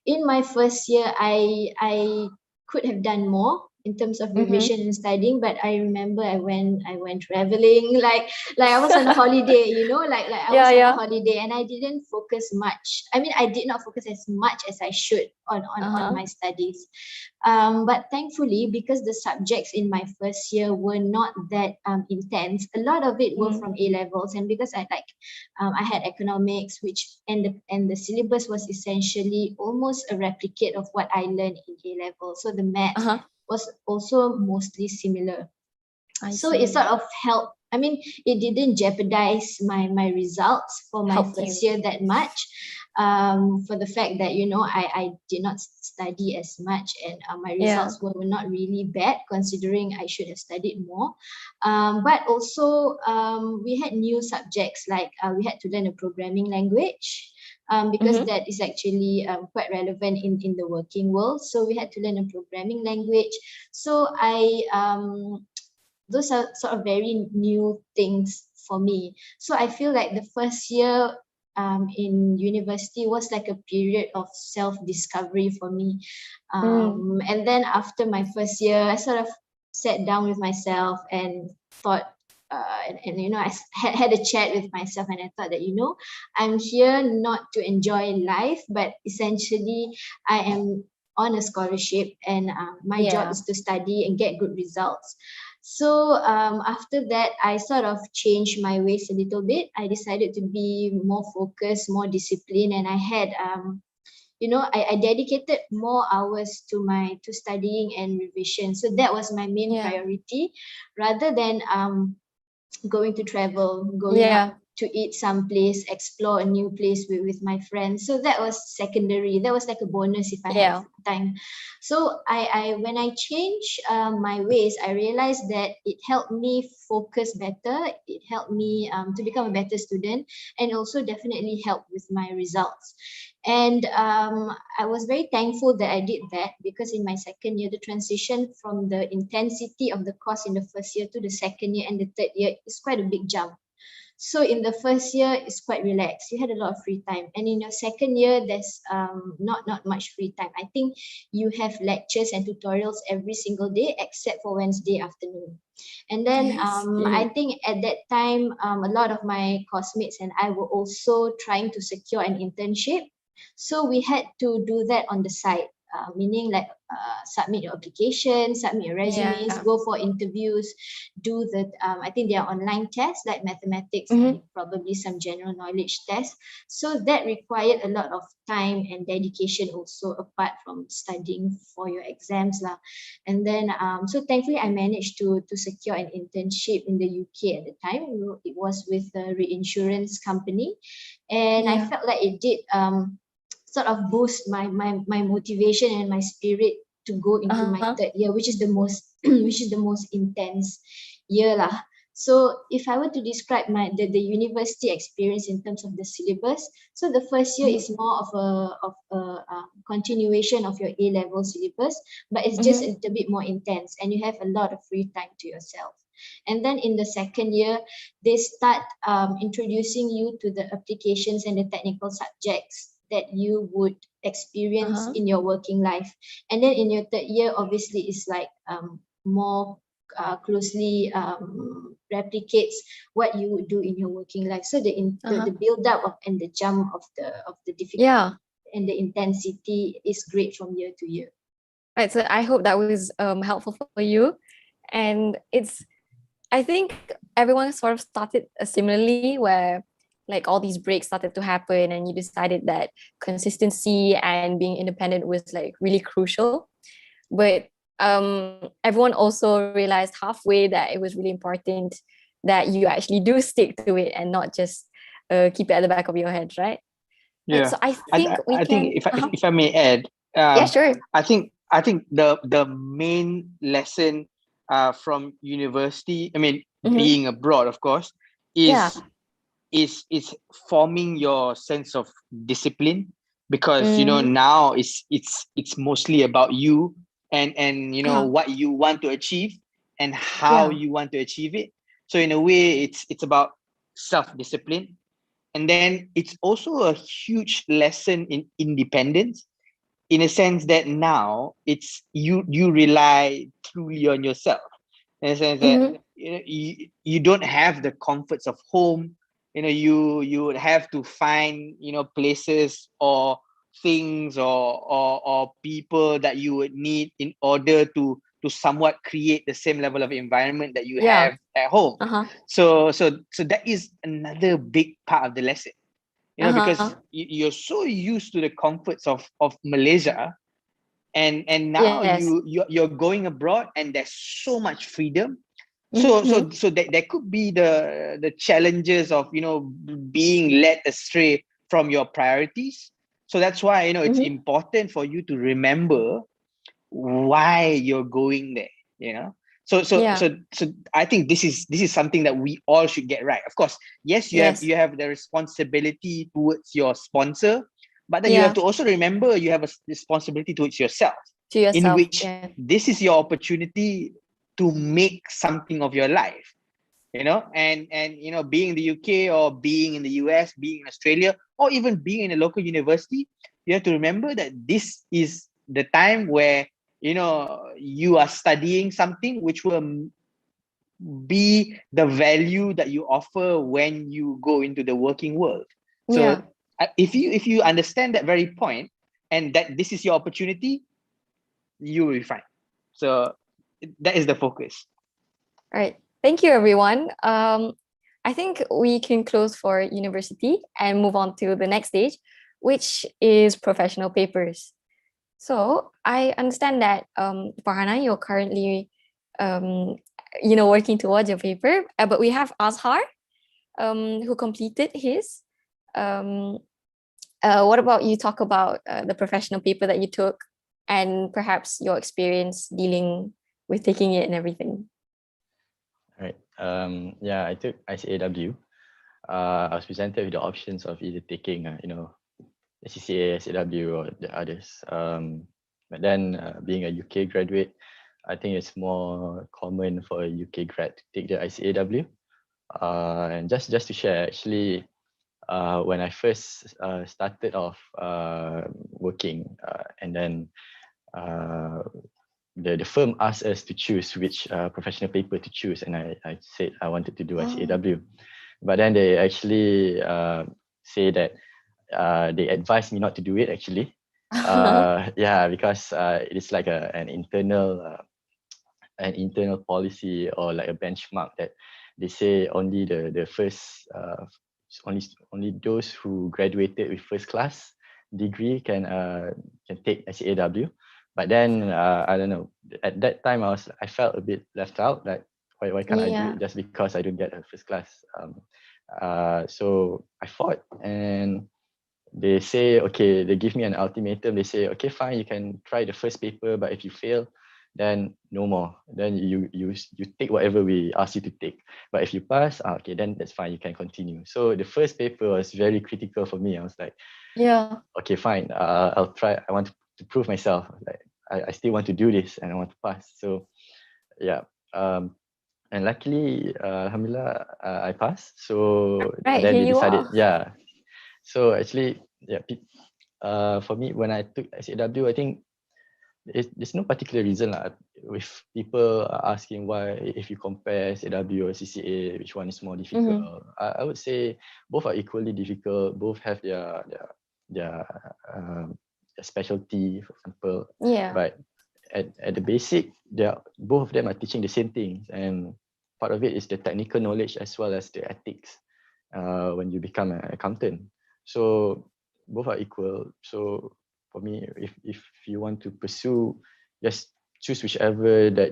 in my first year, I could have done more in terms of revision and studying, but I remember I went traveling, like I was on a holiday, like I was on a holiday, and I didn't focus much. I mean, I did not focus as much as I should on my studies. But thankfully, because the subjects in my first year were not that intense, a lot of it were from A levels, and because I had economics, which and the syllabus was essentially almost a replicate of what I learned in A level. So the math was also mostly similar. So it sort of helped. I mean, it didn't jeopardize my results for my Helped first you. year that much, for the fact that I did not study as much, and my results were not really bad considering I should have studied more. But also we had new subjects, like we had to learn a programming language, because that is actually quite relevant in the working world. So we had to learn a programming language. So those are sort of very new things for me. So I feel like the first year in university was like a period of self-discovery for me. And then after my first year, I sort of sat down with myself and thought, and I had a chat with myself, and I thought that I'm here not to enjoy life, but essentially I am on a scholarship, and my job is to study and get good results. So after that, I sort of changed my ways a little bit. I decided to be more focused, more disciplined, and I had I dedicated more hours to studying and revision. So that was my main priority, rather than going to travel, going out to eat someplace, explore a new place with my friends. So that was secondary. That was like a bonus if I had time. So I when I changed my ways, I realized that it helped me focus better. It helped me to become a better student, and also definitely helped with my results. And I was very thankful that I did that, because in my second year, the transition from the intensity of the course in the first year to the second year and the third year is quite a big jump. So in the first year, it's quite relaxed. You had a lot of free time. And in your second year, there's not much free time. I think you have lectures and tutorials every single day except for Wednesday afternoon. And then I think at that time, a lot of my classmates and I were also trying to secure an internship. So we had to do that on the side, meaning like submit your application, submit your resumes, go for interviews, do the, I think there are online tests like mathematics and probably some general knowledge tests. So that required a lot of time and dedication also, apart from studying for your exams lah. And then, so thankfully I managed to secure an internship in the UK at the time. It was with a reinsurance company. And I felt like it did sort of boost my motivation and my spirit to go into my third year, which is the most intense year lah. So if I were to describe the university experience in terms of the syllabus, so the first year is more of a continuation of your A-level syllabus, but it's just a little bit more intense, and you have a lot of free time to yourself. And then in the second year, they start introducing you to the applications and the technical subjects that you would experience in your working life. And then in your third year, obviously, it's like more closely replicates what you would do in your working life. So the build up of and the jump of the difficulty and the intensity is great from year to year. Right. So I hope that was helpful for you. And I think everyone sort of started similarly, where like all these breaks started to happen and you decided that consistency and being independent was like really crucial. But everyone also realized halfway that it was really important that you actually do stick to it and not just keep it at the back of your head, right? Yeah. So I think I think if I may add, yeah, sure. I think the main lesson from university, I mean, being abroad, of course, is forming your sense of discipline, because now it's mostly about you and what you want to achieve and how you want to achieve it. So in a way, it's about self-discipline. And then it's also a huge lesson in independence, in a sense that now it's you rely truly on yourself, in a sense that you don't have the comforts of home. You would have to find places or things or people that you would need in order to somewhat create the same level of environment that you have at home. So that is another big part of the lesson, because you're so used to the comforts of Malaysia, and now you're going abroad and there's so much freedom. So there could be the challenges of being led astray from your priorities. So that's why it's important for you to remember why you're going there. So I think this is something that we all should get right. Of course, yes, you have the responsibility towards your sponsor, but then you have to also remember you have a responsibility towards yourself, in which this is your opportunity to make something of your life. And being in the UK or being in the US, being in Australia, or even being in a local university, you have to remember that this is the time where you are studying something which will be the value that you offer when you go into the working world. So if you understand that very point, and that this is your opportunity, you will be fine. So that is the focus. All right. Thank you, everyone. I think we can close for university and move on to the next stage, which is professional papers. So I understand that Farhana, you're currently working towards your paper, but we have Azhar who completed his. What about you talk about the professional paper that you took and perhaps your experience dealing with taking it and everything? Right. I took ICAW. I was presented with the options of either taking, CCA, SAW, or the others. But then, being a UK graduate, I think it's more common for a UK grad to take the ICAW. And just to share, actually, when I first started off working, and then the firm asked us to choose which professional paper to choose, and I said I wanted to do ICAW. But then they actually say that they advised me not to do it, actually. Because it is like an internal policy, or like a benchmark, that they say only the first only those who graduated with first class degree can take ICAW. But then I don't know, at that time I felt a bit left out, like why can't I do it just because I don't get a first class. So I fought, and they say, okay, they give me an ultimatum. They say, okay, fine, you can try the first paper, but if you fail, then no more. Then you take whatever we ask you to take. But if you pass, okay, then that's fine. You can continue. So the first paper was very critical for me. I was like, Yeah. okay, fine. I'll try. I want to prove myself. Like I still want to do this and I want to pass. So yeah. And luckily, alhamdulillah, I passed. So and Right, then here they you decided, are. yeah. So actually, yeah. For me, when I took SAW, I think there's no particular reason lah. With people asking why, if you compare SAW or CCA, which one is more difficult? Mm-hmm. I would say both are equally difficult. Both have their, their specialty, for example. Yeah. But at the basic, both of them are teaching the same things, and part of it is the technical knowledge as well as the ethics. When you become an accountant, so both are equal. So for me, if you want to pursue, just choose whichever that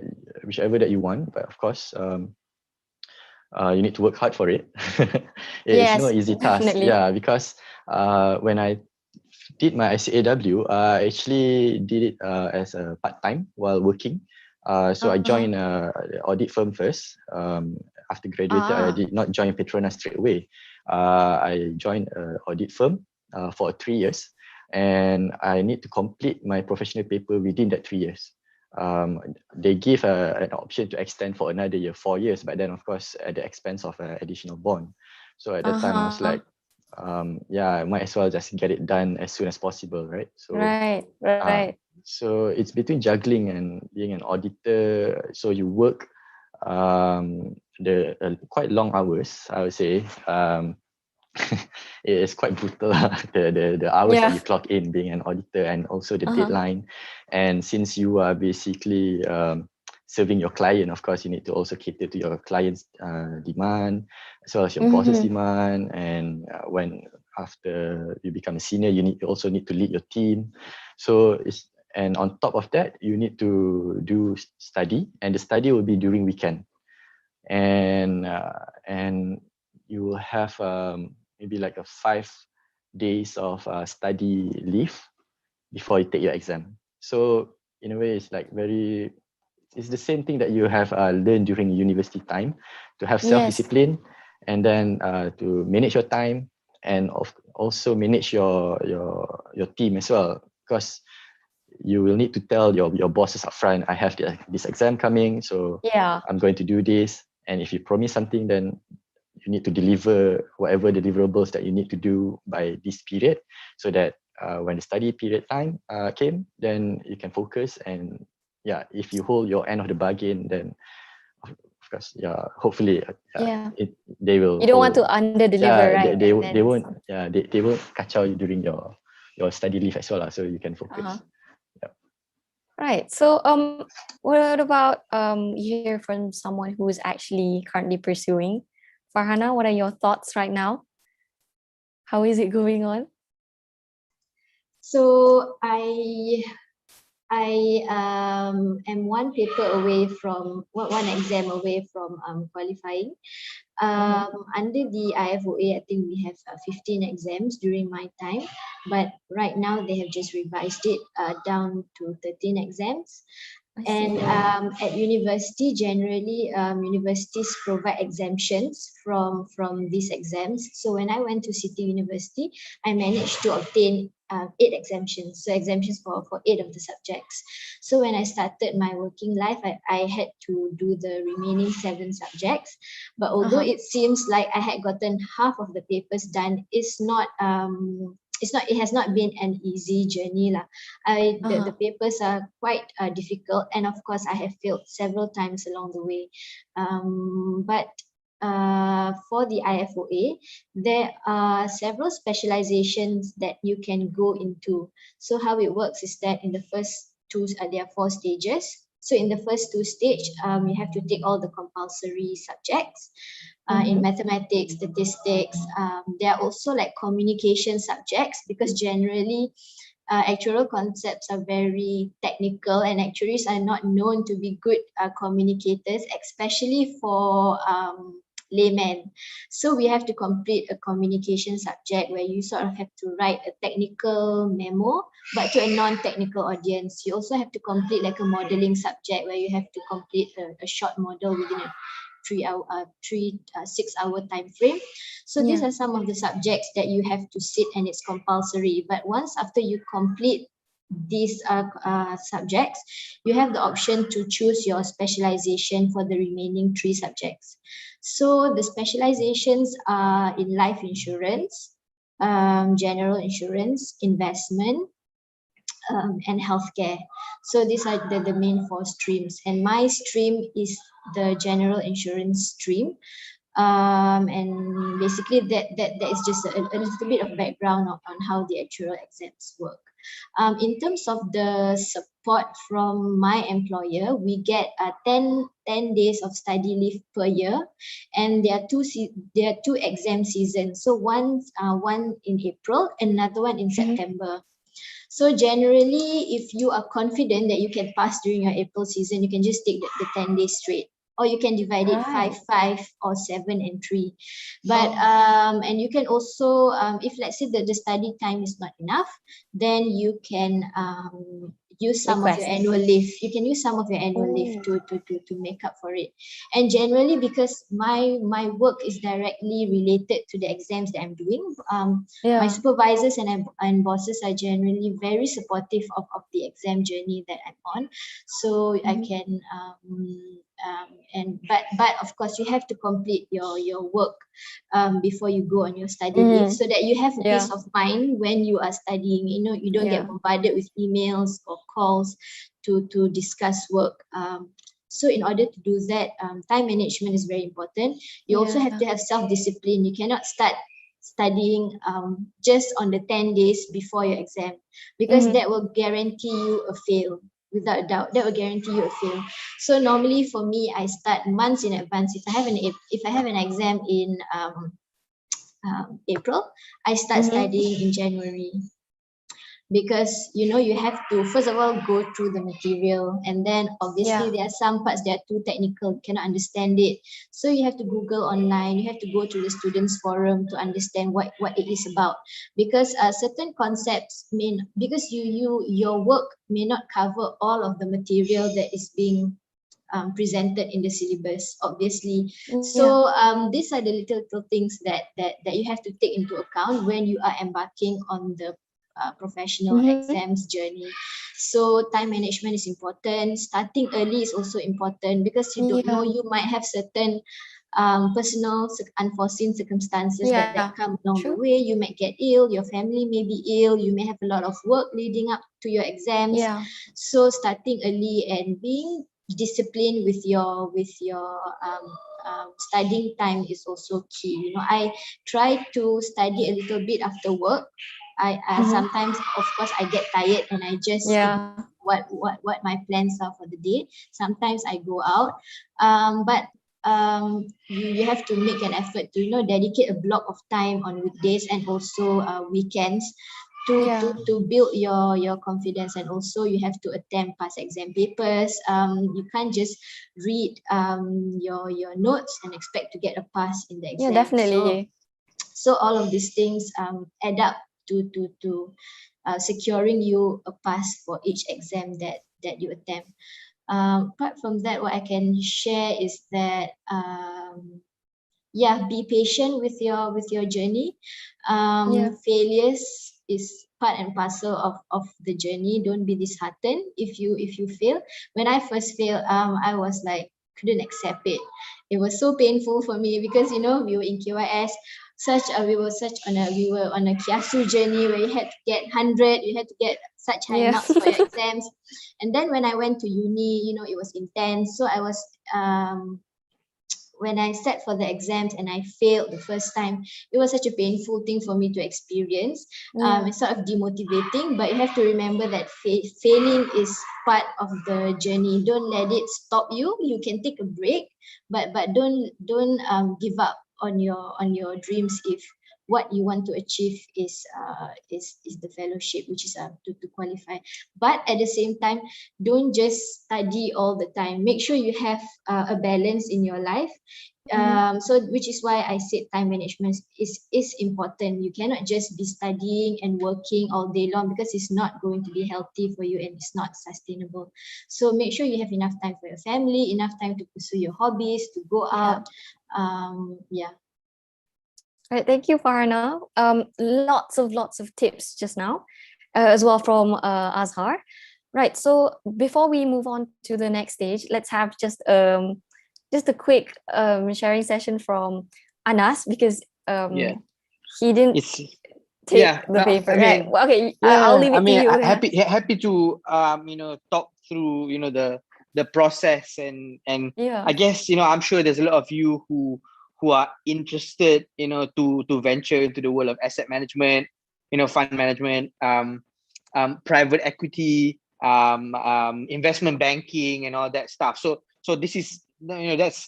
you want. But of course, you need to work hard for it. It's no Yes, easy task. definitely. Yeah, because when I did my SAW, I actually did it as a part-time while working. So I Uh-huh. joined the audit firm first. After graduated, I Ah. did not join Petronas straight away. I joined an audit firm for 3 years, and I need to complete my professional paper within that 3 years. They give an option to extend for another year, 4 years, but then of course at the expense of an additional bond. So at that time I was Uh-huh. like, yeah, I might as well just get it done as soon as possible, right? So Right, uh, right. so it's between juggling and being an auditor. So you work the quite long hours, I would say. It is quite brutal the hours that Yeah. you clock in being an auditor, and also the Uh-huh. deadline. And since you are basically serving your client, of course you need to also cater to your client's demand as well as your boss's Mm-hmm. demand. And when after you become a senior, you also need to lead your team. So it's, and on top of that, you need to do study, and the study will be during weekend. And you will have maybe like a 5 days of study leave before you take your exam. So in a way, it's like it's the same thing that you have learned during university time, to have Yes. self-discipline, and then to manage your time, and also manage your team as well, because you will need to tell your bosses upfront, I have this exam coming, so Yeah. I'm going to do this. And if you promise something, then you need to deliver whatever deliverables that you need to do by this period, so that when the study period time came, then you can focus. And yeah, if you hold your end of the bargain, then of course, yeah, hopefully, Yeah. they will You don't want hold. to under deliver, Yeah, right? And they then won't. Yeah, they won't catch out you during your study leave as well, so you can uh-huh. focus. Yeah. Right. So what about you hear from someone who is actually currently pursuing? Farhana, what are your thoughts right now? How is it going on? So I am one paper away from one exam away from qualifying. Under the IFOA, I think we have 15 exams during my time, but right now they have just revised it down to 13 exams. I And see. at university, generally, universities provide exemptions from these exams. So when I went to City University, I managed to obtain 8 exemptions. So exemptions for 8 of the subjects. So when I started my working life, I had to do the remaining 7 subjects. But although Uh-huh. it seems like I had gotten half of the papers done, it has not been an easy journey lah. The Uh-huh. papers are quite difficult, and of course I have failed several times along the way. But for the IFOA, there are several specializations that you can go into. So how it works is that in the first two, there are 4 stages. So in the first 2 stage, you have to take all the compulsory subjects. In mathematics, statistics, there are also like communication subjects, because generally actuarial concepts are very technical, and actuaries are not known to be good communicators, especially for layman. So we have to complete a communication subject where you sort of have to write a technical memo, but to a non-technical audience. You also have to complete like a modeling subject where you have to complete a short model within a 6 hour time frame. So these are some of the subjects that you have to sit, and it's compulsory. But once after you complete these subjects, you have the option to choose your specialization for the remaining 3 subjects. So the specializations are in life insurance, general insurance, investment, and healthcare. So these are the main 4 streams, and my stream is the general insurance stream. And basically that is just a little bit of background on how the actuarial exams work. In terms of the support from my employer, we get 10 days of study leave per year, and there are two exam seasons. So one in April, another one in September. So generally, if you are confident that you can pass during your April season, you can just take the 10 days straight, or you can divide it 5, or 7 and 3. But and you can also, if let's say the study time is not enough, then you can use some of your annual leave. You can use some of your annual leave to make up for it. And generally, because my work is directly related to the exams that I'm doing, my supervisors and bosses are generally very supportive of the exam journey that I'm on. So I can but of course you have to complete your work before you go on your study leave, so that you have a peace of mind when you are studying. You know, you don't get bombarded with emails or calls to discuss work. So in order to do that, time management is very important. You also have to have self-discipline. You cannot start studying just on the 10 days before your exam, because that will guarantee you a fail. Without a doubt, that will guarantee you a fail. So normally for me, I start months in advance. If I have an exam in April, I start studying in January. Because you have to first of all go through the material, and then obviously there are some parts that are too technical, you cannot understand it, so you have to Google online, you have to go to the students forum to understand what it is about. Because certain concepts because your work may not cover all of the material that is being presented in the syllabus, obviously. So these are the little things that you have to take into account when you are embarking on the professional exams journey. So time management is important. Starting early is also important, because you don't know, you might have certain personal unforeseen circumstances that come along the way. You might get ill, your family may be ill, you may have a lot of work leading up to your exams. So starting early and being disciplined with your studying time is also key. I try to study a little bit after work. I sometimes, of course, I get tired and I just what my plans are for the day. Sometimes I go out, but you have to make an effort to dedicate a block of time on weekdays and also weekends to build your confidence. And also you have to attempt past exam papers. You can't just read your notes and expect to get a pass in the exam. Definitely. So all of these things add up to securing you a pass for each exam that you attempt. Apart from that, what I can share is that be patient with your journey. Failures is part and parcel of the journey. Don't be disheartened if you fail. When I first failed, I was like, couldn't accept it. It was so painful for me, because we were in KYS, we were on a kiasu journey where you had to get 100, you had to get such high marks for your exams. And then when I went to uni, it was intense. So I was when I sat for the exams and I failed the first time, it was such a painful thing for me to experience. It's sort of demotivating, but you have to remember that failing is part of the journey. Don't let it stop you. You can take a break, but don't give up on your dreams if what you want to achieve is the fellowship, which is to qualify. But at the same time, don't just study all the time. Make sure you have a balance in your life. So which is why I said time management is important. You cannot just be studying and working all day long, because it's not going to be healthy for you and it's not sustainable. So make sure you have enough time for your family, enough time to pursue your hobbies, to go out. Yeah. Right, thank you, Farhana. Lots of tips just now, as well from Azhar. Right, so before we move on to the next stage, let's have just a quick sharing session from Anas, because he didn't take the paper. Right? Well, okay, I'll leave it to you. Happy to talk through the process and I guess I'm sure there's a lot of you who are interested to venture into the world of asset management, fund management, private equity, investment banking and all that stuff. So this is that's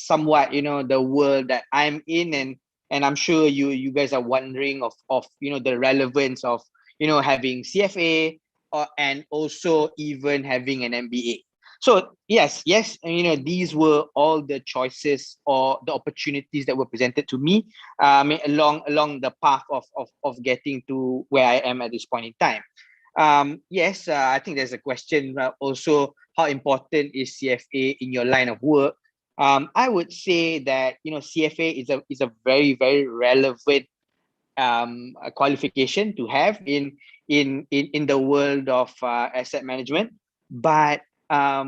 somewhat the world that I'm in, and I'm sure you guys are wondering of the relevance of having CFA and also even having an MBA. So yes, these were all the choices or the opportunities that were presented to me along the path of getting to where I am at this point in time. I think there's a question also, how important is CFA in your line of work? I would say that CFA is a very, very relevant qualification to have in the world of asset management, but I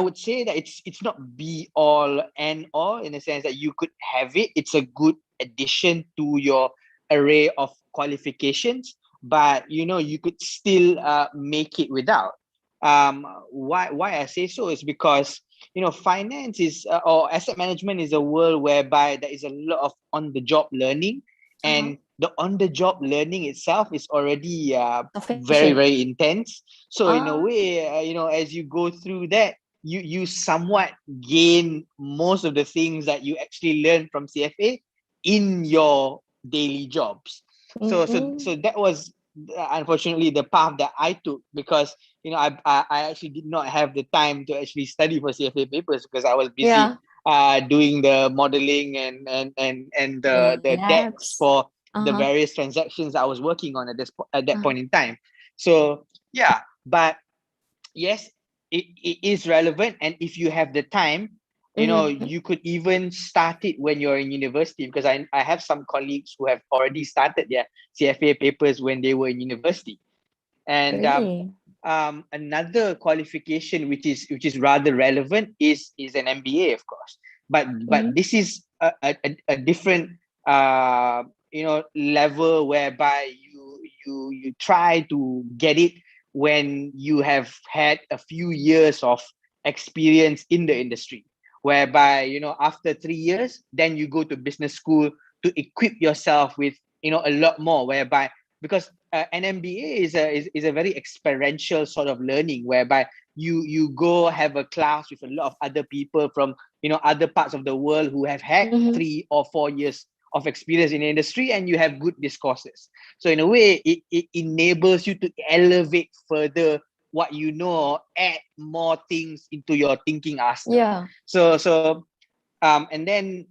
would say that it's not be all and all, in the sense that you could have it. It's a good addition to your array of qualifications, but you could still make it without. Why I say so is because finance is or asset management is a world whereby there is a lot of on-the-job learning, and the on-the-job learning itself is already very, very intense. So in a way, as you go through that, you somewhat gain most of the things that you actually learn from CFA in your daily jobs. So that was unfortunately the path that I took, because I actually did not have the time to actually study for CFA papers, because I was busy doing the modeling and the decks for the various transactions I was working on at that point in time. So but yes, it is relevant, and if you have the time, you could even start it when you're in university, because I have some colleagues who have already started their CFA papers when they were in university. And another qualification which is rather relevant is an MBA, of course, but this is a different level, whereby you try to get it when you have had a few years of experience in the industry, whereby after 3 years, then you go to business school to equip yourself with a lot more, whereby, because an MBA is a very experiential sort of learning, whereby you go have a class with a lot of other people from other parts of the world who have had 3 or 4 years of experience in the industry, and you have good discourses. So in a way, it enables you to elevate further what you know, add more things into your thinking arsenal. So and then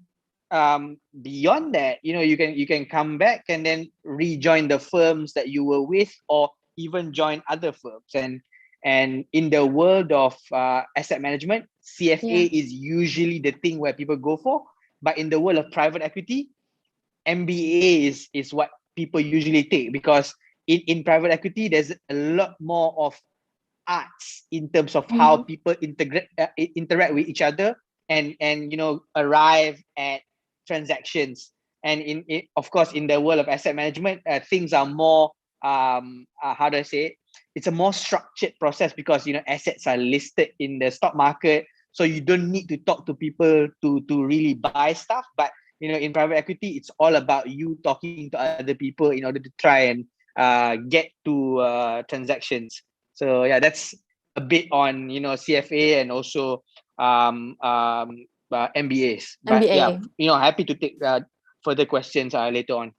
beyond that, you can come back and then rejoin the firms that you were with, or even join other firms. And in the world of asset management, CFA is usually the thing where people go for. But in the world of private equity, MBA is what people usually take, because in private equity, there's a lot more of arts in terms of how people interact with each other, and arrive at transactions. And of course, in the world of asset management, things are more how do I say it? It's a more structured process, because assets are listed in the stock market, so you don't need to talk to people to really buy stuff. But in private equity, it's all about you talking to other people in order to try and get to transactions. So that's a bit on CFA and also MBAs. But happy to take further questions later on.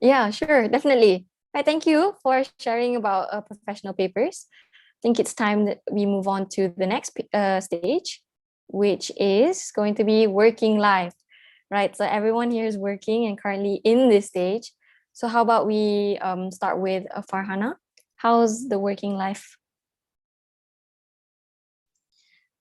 Yeah, sure, definitely. Right, thank you for sharing about professional papers. I think it's time that we move on to the next stage, which is going to be working life. Right, so everyone here is working and currently in this stage. So how about we start with Farhana? How's the working life?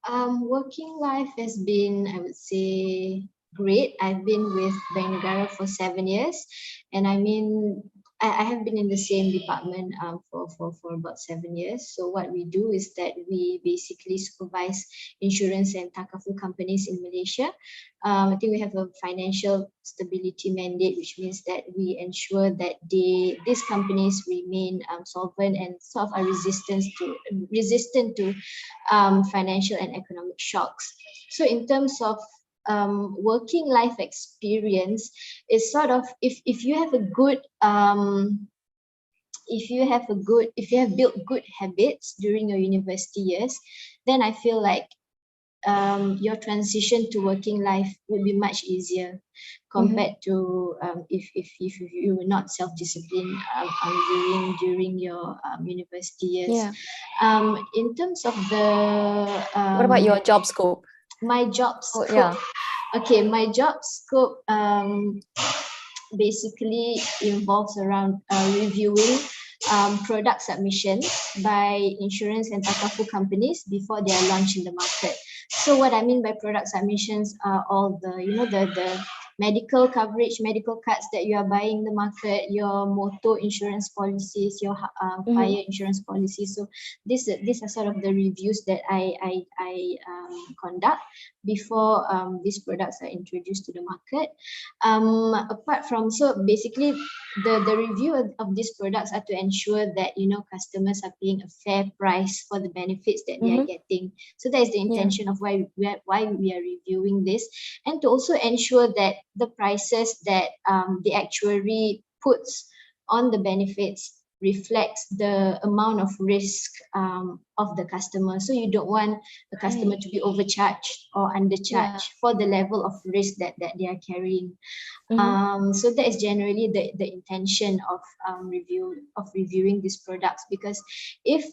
Working life has been, I would say, great. I've been with Bank Negara for 7 years, and I mean, I have been in the same department for about 7 years. So what we do is that we basically supervise insurance and takaful companies in Malaysia. I think we have a financial stability mandate, which means that we ensure that these companies remain solvent and sort of are resistant to financial and economic shocks. So in terms of working life experience, is sort of if you have a good if you have built good habits during your university years, then I feel like your transition to working life would be much easier compared to if you were not self-disciplined during your university years. Yeah. In terms of the What about your job scope? my job Oh, scope? yeah. Okay, my job scope basically involves around reviewing product submissions by insurance and takaful companies before they are launched in the market. So what I mean by product submissions are all the, the medical coverage, medical cards that you are buying in the market, your motor insurance policies, your fire insurance policies. So these are sort of the reviews that I conduct before these products are introduced to the market. Apart from, so basically the review of these products are to ensure that customers are paying a fair price for the benefits that they are getting. So that is the intention of why we are reviewing this, and to also ensure that the prices that the actuary puts on the benefits reflects the amount of risk of the customer. So you don't want the customer to be overcharged or undercharged for the level of risk that they are carrying. So that is generally the intention of reviewing these products, because if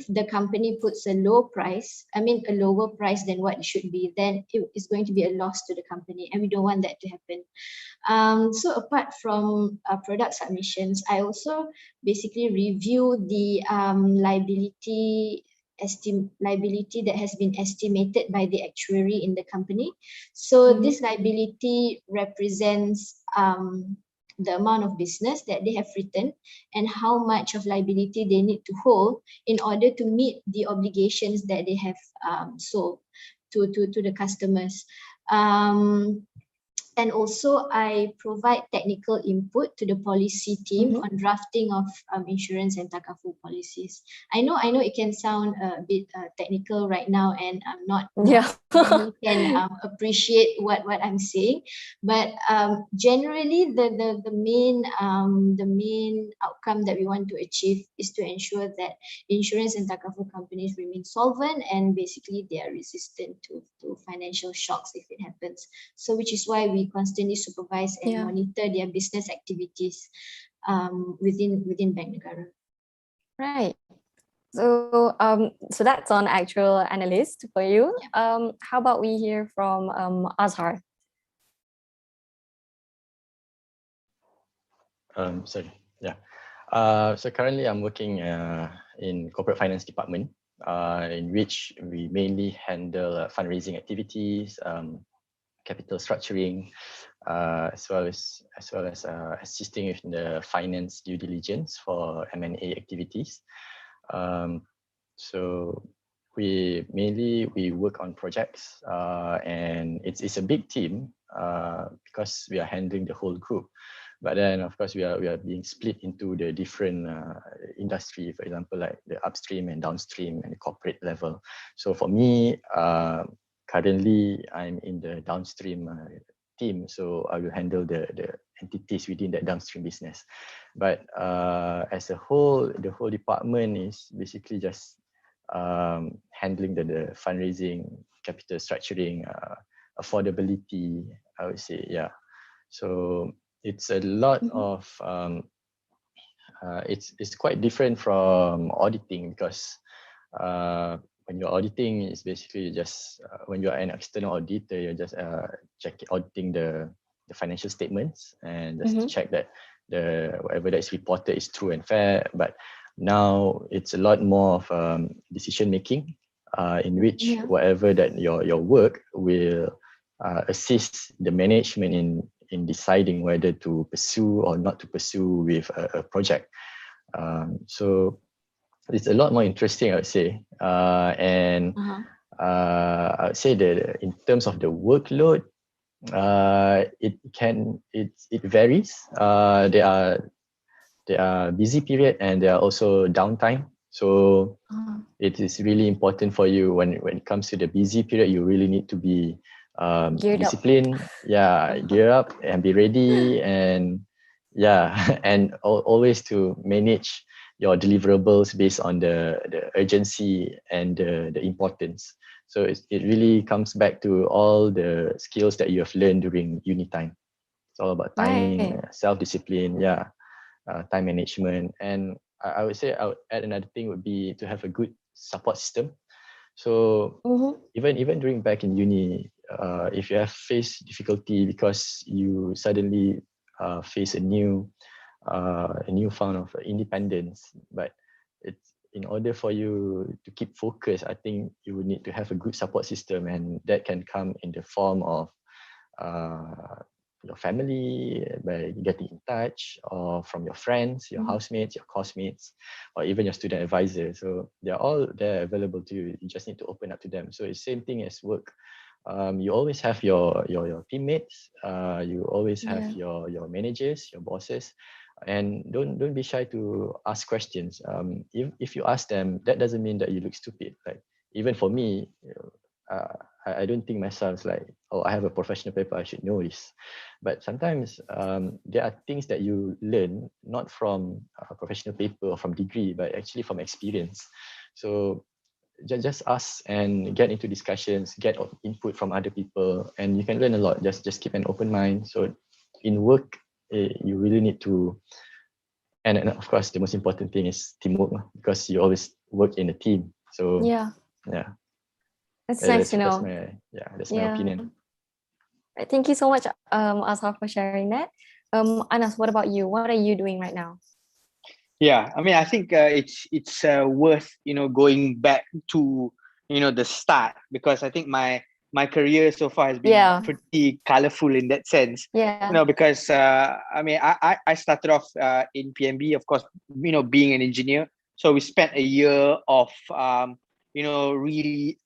the company puts a lower price than what it should be, then it is going to be a loss to the company, and we don't want that to happen. So apart from product submissions, I also basically review the liability that has been estimated by the actuary in the company. So this liability represents the amount of business that they have written and how much of liability they need to hold in order to meet the obligations that they have sold to the customers. And also I provide technical input to the policy team on drafting of insurance and takaful policies. I know it can sound a bit technical right now, and I'm not many can appreciate what I'm saying, but generally the main outcome that we want to achieve is to ensure that insurance and takaful companies remain solvent, and basically they are resistant to financial shocks if it happens. So which is why we constantly supervise and monitor their business activities within Bank Negara. Right. So so that's on actual analyst for you. How about we hear from Azhar? Sorry. Yeah. So currently I'm working in corporate finance department, in which we mainly handle fundraising activities, capital structuring, as well as assisting with the finance due diligence for M&A activities. So we work on projects, and it's a big team because we are handling the whole group. But then, of course, we are being split into the different industry, for example, like the upstream and downstream and the corporate level. So for me, currently, I'm in the downstream team, so I will handle the entities within that downstream business. But as a whole, the whole department is basically just handling the fundraising, capital structuring, affordability, I would say, yeah. So it's a lot of it's quite different from auditing, because when you're auditing, it's basically just when you're an external auditor, you're just auditing the financial statements and just to check that the whatever that is reported is true and fair. But now it's a lot more of decision making, in which whatever that your work will assist the management in deciding whether to pursue or not to pursue with a project. So it's a lot more interesting, I would say. And I would say that in terms of the workload, it varies. There are busy period and there are also downtime. So it is really important for you when it comes to the busy period, you really need to be disciplined, gear up and be ready, and and always to manage your deliverables based on the urgency and the importance. So it really comes back to all the skills that you have learned during uni time. It's all about timing, self-discipline, time management. And I would say I would add another thing would be to have a good support system. So even during back in uni, if you have faced difficulty because you suddenly face a newfound of independence, but it's in order for you to keep focus, I think you would need to have a good support system, and that can come in the form of your family by getting in touch, or from your friends, your housemates, your coursemates, or even your student advisor. So they're all there available to you. You just need to open up to them. So it's same thing as work. You always have your teammates. You always have your managers, your bosses, and don't be shy to ask questions. If you ask them, that doesn't mean that you look stupid. Like even for me, I don't think myself like, oh, I have a professional paper, I should know this. But sometimes there are things that you learn not from a professional paper or from degree, but actually from experience. So just ask and get into discussions, get input from other people, and you can learn a lot. Just keep an open mind. So in work, you really need to, and of course the most important thing is teamwork, because you always work in a team. So that's nice to know. That's my opinion. Thank you so much, Azhar, for sharing that. Anas, what about you? What are you doing right now? Yeah, I mean, I think it's worth going back to the start, because I think my career so far has been pretty colorful in that sense. Because I mean, I started off in PMB, of course, being an engineer. So we spent a year of really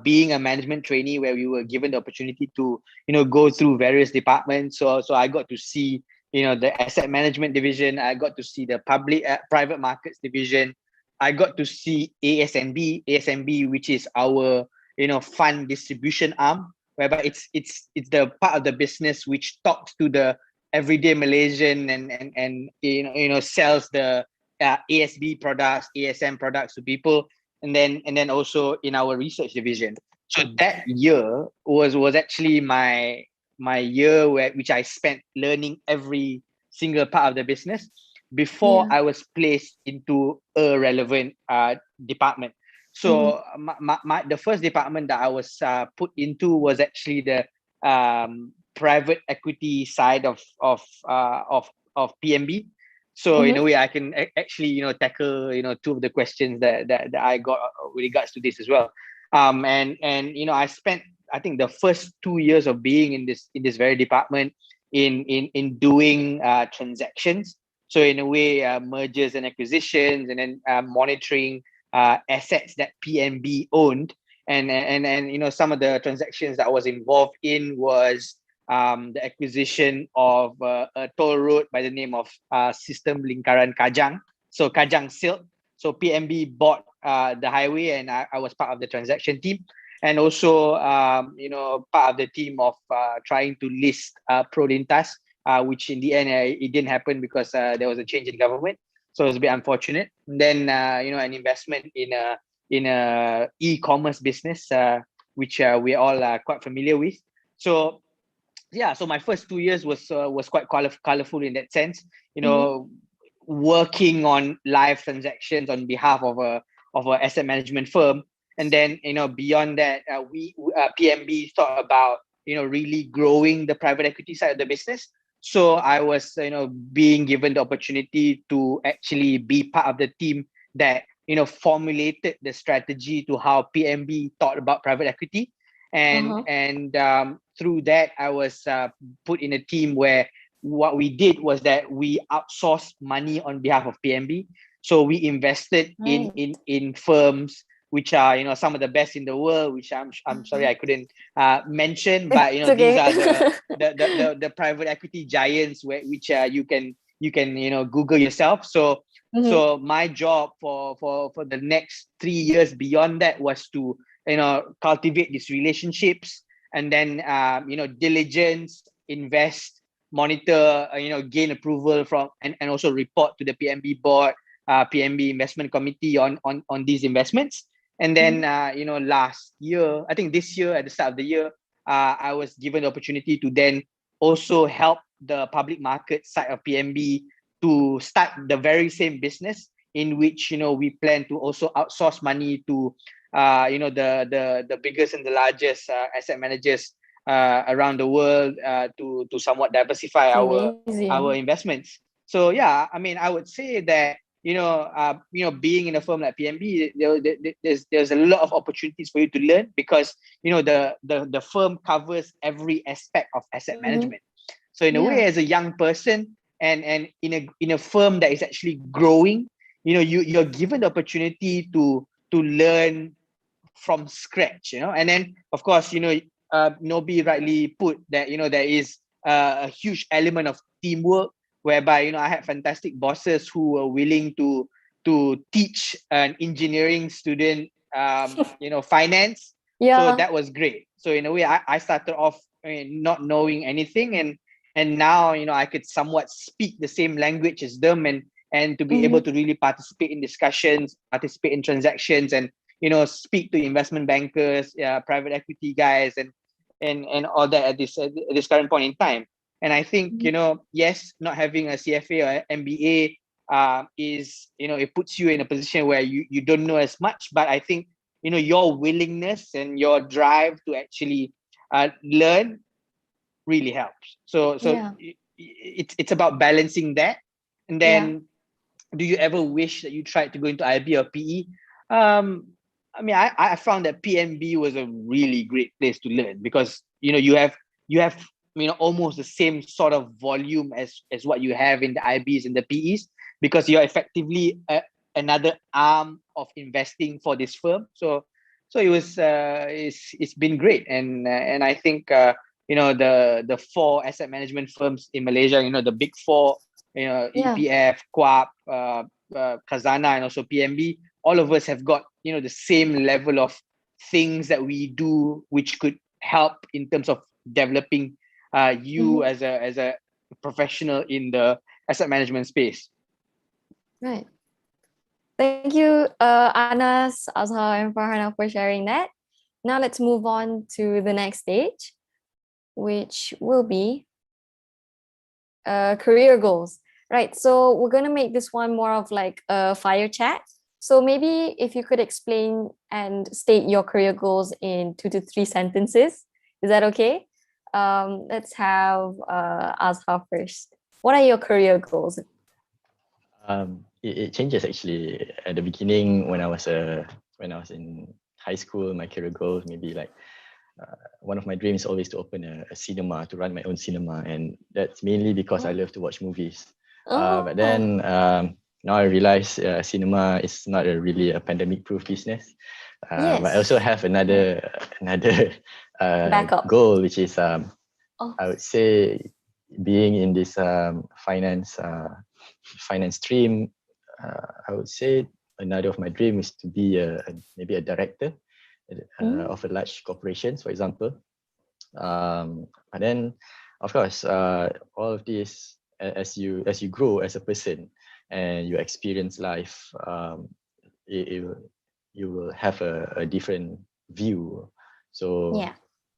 being a management trainee, where we were given the opportunity to go through various departments. So I got to see the asset management division. I got to see the private markets division. I got to see ASMB, which is our fund distribution arm, whereby it's the part of the business which talks to the everyday Malaysian and sells the ASB products, ASM products to people, and then also in our research division. So that year was actually my year which I spent learning every single part of the business before I was placed into a relevant department. So the first department that I was put into was actually the private equity side of PMB. So in a way, I can actually tackle two of the questions that I got with regards to this as well. And I spent, I think, the first 2 years of being in this very department in doing transactions. So in a way, mergers and acquisitions, and then monitoring assets that PMB owned, and some of the transactions that I was involved in was the acquisition of a toll road by the name of Sistem Lingkaran Kajang, so Kajang Silk. So PMB bought the highway, and I was part of the transaction team, and also part of the team of trying to list Prolintas, which in the end it didn't happen because there was a change in government. So it was a bit unfortunate. And then an investment in a e-commerce business, which we all are quite familiar with. So yeah, so my first 2 years was quite colorful in that sense. Mhm. Working on live transactions on behalf of a asset management firm, and then beyond that, we PMB thought about really growing the private equity side of the business. So I was being given the opportunity to actually be part of the team that formulated the strategy to how PMB thought about private equity, and Uh-huh. through that I was put in a team where what we did was that we outsourced money on behalf of PMB. So we invested in Right. in firms which are some of the best in the world, which I'm sorry I couldn't mention, but It's these okay. are the private equity giants which you can Google yourself. So Mhm. so my job for the next 3 years beyond that was to cultivate these relationships, and then diligence, invest, monitor, gain approval from, and also report to the PMB board, PMB investment committee on these investments. And then Mhm. last year, I think this year at the start of the year, I was given the opportunity to then also help the public market side of PMB to start the very same business, in which we plan to also outsource money to the biggest and the largest asset managers around the world, to somewhat diversify It's our amazing. investments. So yeah, I mean, I would say that being in a firm like PNB, there's a lot of opportunities for you to learn, because the firm covers every aspect of asset Mhm. management. So in a way, Yeah. as a young person, and in a firm that is actually growing, you're given the opportunity to learn from scratch, and then of course, Nobi rightly put that there is a huge element of teamwork, whereby I had fantastic bosses who were willing to teach an engineering student finance. So Yeah. that was great. So in a way, I started off, not knowing anything, and now I could somewhat speak the same language as them, and to be able Mhm. to really participate in discussions, participate in transactions, and speak to investment bankers, private equity guys, and all that at this current point in time. And I think Mhm. yes, not having a CFA or MBA is, it puts you in a position where you don't know as much, but I think your willingness and your drive to actually learn really helps. So Yeah. it's about balancing that. And Yeah. then, do you ever wish that you tried to go into IB or PE? I mean, I found that PNB was a really great place to learn, because you have almost the same sort of volume as what you have in the IBs and the PEs, because you're effectively another arm of investing for this firm. So it's been great, and I think the four asset management firms in Malaysia, the big four, Yeah. EPF, QAP, Khazanah, and also PMB, all of us have got the same level of things that we do, which could help in terms of developing you Mhm. as a professional in the asset management space. Right. Thank you, Anas, Azhar, and Farhana for sharing that. Now let's move on to the next stage, which will be career goals. Right. So we're gonna make this one more of like a fire chat. So maybe if you could explain and state your career goals in 2 to 3 sentences, is that okay? Let's have Azhar first. What are your career goals? It changes actually. At the beginning, when I was in high school, my career goals maybe like one of my dreams is always to open a cinema, to run my own cinema, and that's mainly because I Oh, love to watch movies. But oh, then now I realize cinema is not really a pandemic-proof business. But I also yes. have Right. another Backup. goal, which is Oh, I would say being in this finance stream. I would say another of my dreams is to be maybe a director mm, of a large corporations, for example. But then, of course, all of this as you grow as a person and you experience life, it will, you will have a different view. So yeah.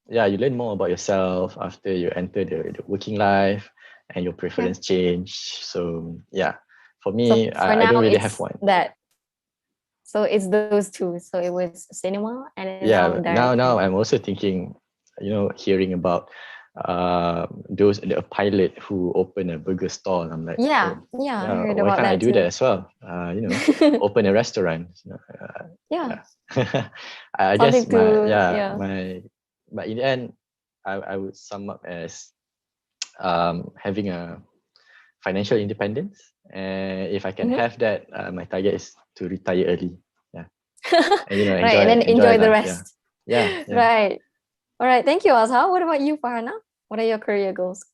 yeah, you learn more about yourself after you enter the working life, and your preference change. So yeah, for So me, for I now, don't really have it's one. that. So it's those two. So it was cinema and then now Yeah, now directing. I'm also thinking, hearing about those the pilot who open a burger stall. I'm like, Yeah, oh yeah, I yeah, heard why about can't I that do that too. as well? Open a restaurant. Yeah, Yeah. I guess something to, yeah. but in the end, I would sum up as having a financial independence, and if I can Mhm. have that, my target is to retire early. Yeah, and Right, and then enjoy enjoy the life. Yeah, rest. yeah. Right. All right. Thank you, Azhar. What about you, Farhana? What are your career goals?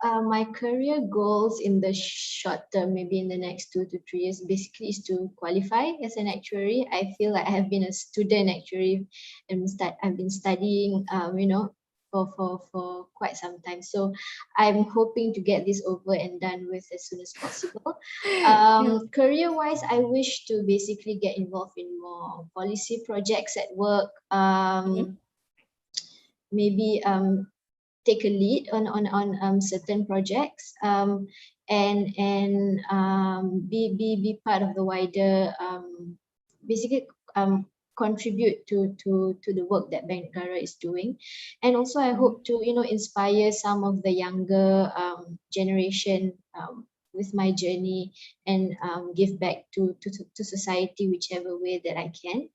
My career goals in the short term, maybe in the next 2 to 3 years, basically is to qualify as an actuary. I feel like I have been a student actuary and I've been studying, for quite some time. So I'm hoping to get this over and done with as soon as possible. Yeah. Career-wise, I wish to basically get involved in more policy projects at work. Mhm. Maybe take a lead on certain projects, and be part of the wider, basically contribute to the work that Bank Negara is doing. And also I hope to inspire some of the younger generation with my journey, and give back to society whichever way that I can,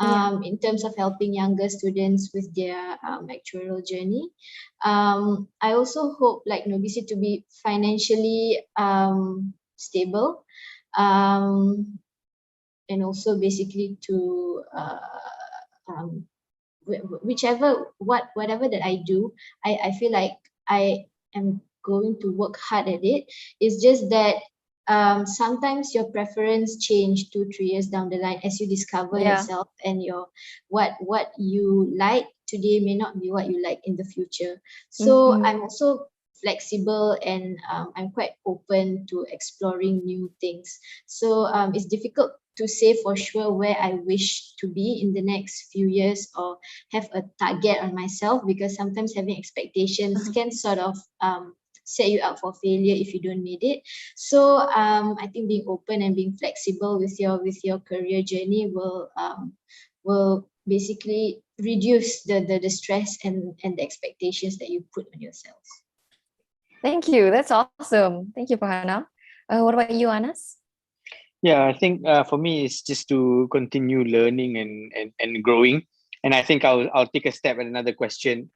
Yeah. in terms of helping younger students with their actuarial journey. I also hope, like Nobisi, to be financially stable, um, and also basically to um, whatever that I do, I feel like I am going to work hard at it. It's just that sometimes your preference change 2 3 years down the line as you discover Yeah. yourself, and your what you like today may not be what you like in the future. So Mhm. I'm also flexible, and I'm quite open to exploring new things. So it's difficult to say for sure where I wish to be in the next few years, or have a target on myself, because sometimes having expectations Uh-huh. can sort of set you up for failure if you don't meet it. So I think being open and being flexible with your career journey will basically reduce the stress and the expectations that you put on yourself. Thank you. That's awesome. Thank you, Farhana. What about you, Anas? Yeah, I think for me it's just to continue learning and growing. And I think I'll take a step at another question.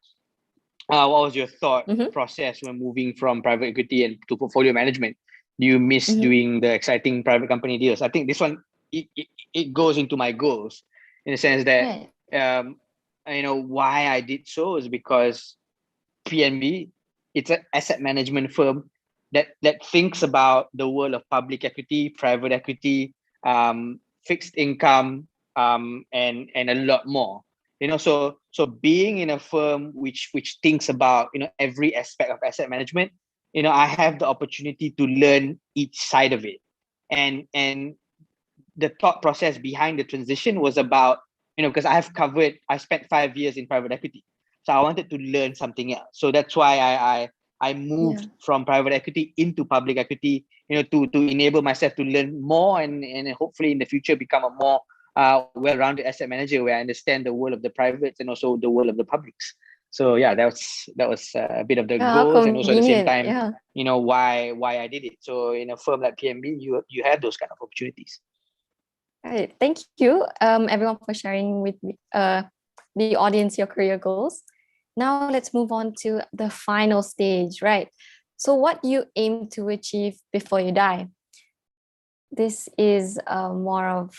What was your thought Mm-hmm. process when moving from private equity and to portfolio management? Do you miss Mm-hmm. doing the exciting private company deals? I think this one it goes into my goals, in the sense that Right. why I did so is because PNB, it's an asset management firm that thinks about the world of public equity, private equity, fixed income, and a lot more. So being in a firm which thinks about every aspect of asset management, I have the opportunity to learn each side of it, and the thought process behind the transition was about, because I spent 5 years in private equity, so I wanted to learn something else. So that's why I Yeah. moved from private equity into public equity, to enable myself to learn more, and hopefully in the future become a more well-rounded asset manager, where I understand the world of the privates and also the world of the publics. So yeah, that was a bit of the Yeah, how goals, and also at the same convenient. time, Yeah. why I did it. So in a firm like PMB, you have those kind of opportunities. Right. Thank you, everyone, for sharing with me, the audience your career goals. Now let's move on to the final stage, right? So what you aim to achieve before you die. This is more of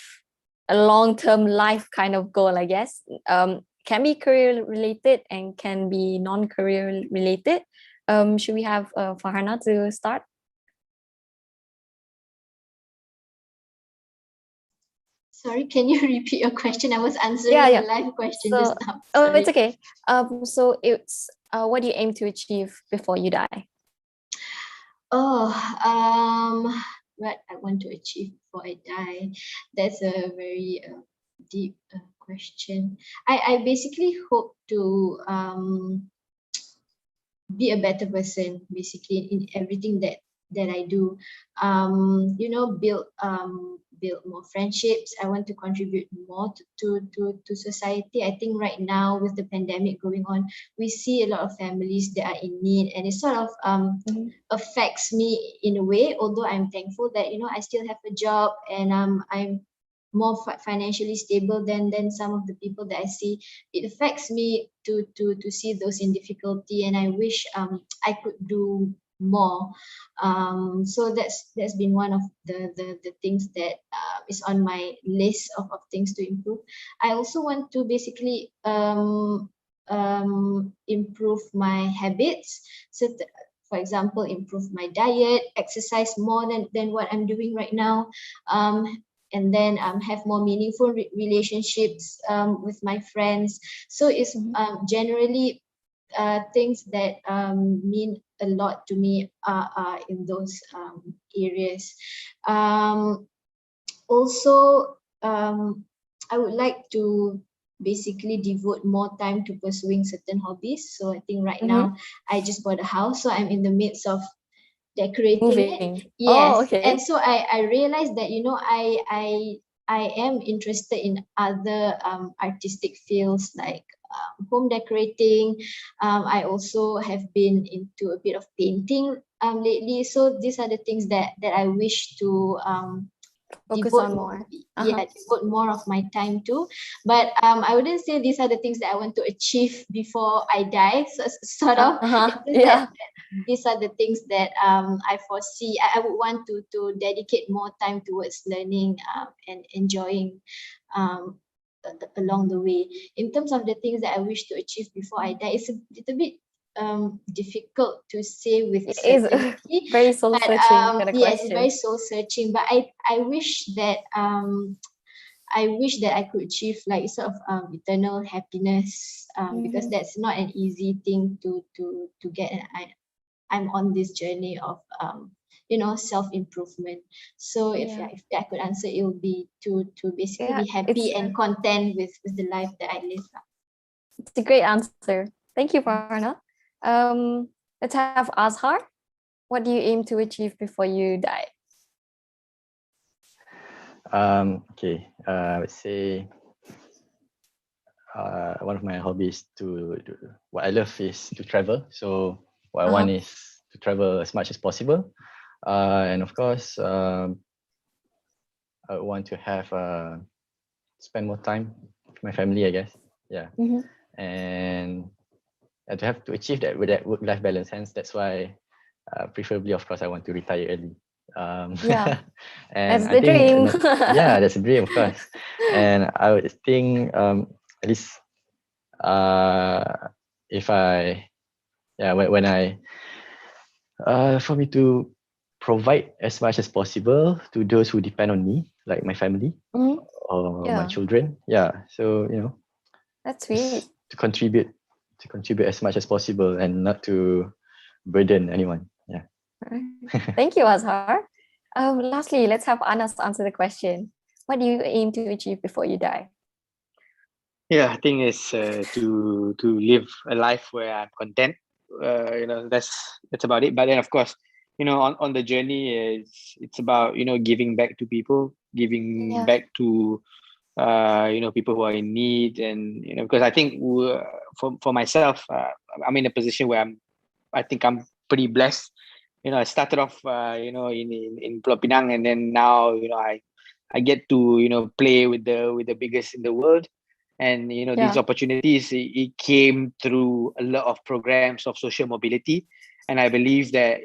a long-term life kind of goal, I guess. Can be career related and can be non-career related. Should we have Farhana to start? Sorry, can you repeat your question? I was answering Yeah, a yeah. live question So, just now. oh, it's Sorry. okay. So it's what do you aim to achieve before you die? Oh, what I want to achieve before I die. That's a very deep question. I basically hope to be a better person basically in everything that I do. Build more friendships. I want to contribute more to society. I think right now with the pandemic going on, we see a lot of families that are in need, and it sort of affects me in a way, although I'm thankful that I still have a job, and I'm more financially stable than some of the people that I see. It affects me to see those in difficulty, and I wish I could do more. So that's been one of the things that is on my list of things to improve. I also want to basically improve my habits. So for example, improve my diet, exercise more than what I'm doing right now, and then have more meaningful relationships with my friends. So it's generally things that mean a lot to me in those areas. Also, I would like to basically devote more time to pursuing certain hobbies. So I think right now I just bought a house, so I'm in the midst of decorating it. Moving. Yes. Oh, okay. And so I realized that I am interested in other artistic fields like home decorating. I also have been into a bit of painting lately. So these are the things that I wish to Focus devote on more. devote more of my time to. But I wouldn't say these are the things that I want to achieve before I die. So sort of it's just Yeah. that these are the things that I foresee. I would want to dedicate more time towards learning and enjoying along the way. In terms of the things that I wish to achieve before I die, it's a little bit difficult to say with It is certainty. very soul But searching kind of yes, it's very question. soul searching. But I wish that I could achieve like sort of eternal happiness, because that's not an easy thing to get. And I'm on this journey of self-improvement. So if Yeah. if I could answer, it would be to basically Yeah, be happy and content with the life that I live. it's a great answer. Thank you, Farna. Let's have Azhar. What do you aim to achieve before you die? Okay. I would say one of my hobbies what I love is to travel. So what I want is to travel as much as possible. And of course, I want to have spend more time with my family, I guess. Yeah. And to have to achieve that with that work-life balance. Hence, that's why preferably, of course, I want to retire early. Yeah. And That's I the think, dream. yeah, that's a dream, of course. And I would think at least if I, yeah, when I, for me to provide as much as possible to those who depend on me, like my family or my Yeah. children. Yeah. So, That's sweet. to contribute as much as possible and not to burden anyone. Yeah. Thank you, Azhar. Lastly, let's have Anas answer the question. What do you aim to achieve before you die? Yeah, I think it's to live a life where I'm content. That's about it. But then, of course, on the journey, it's about giving back to people, giving back to people who are in need, and because I think for myself, I'm in a position where I think I'm pretty blessed. I started off in Pulau Pinang, and then now I get to play with the biggest in the world. And these opportunities, it came through a lot of programs of social mobility, and I believe that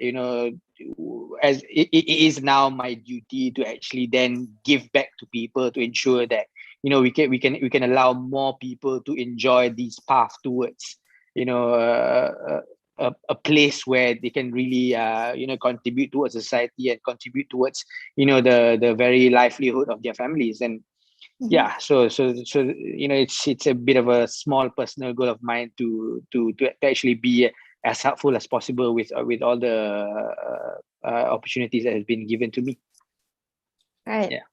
as it is now my duty to actually then give back to people to ensure that we can allow more people to enjoy this path towards a place where they can really contribute towards society and contribute towards the very livelihood of their families. And yeah, so it's a bit of a small personal goal of mine to actually be as helpful as possible with all the opportunities that has been given to me. Right. Yeah.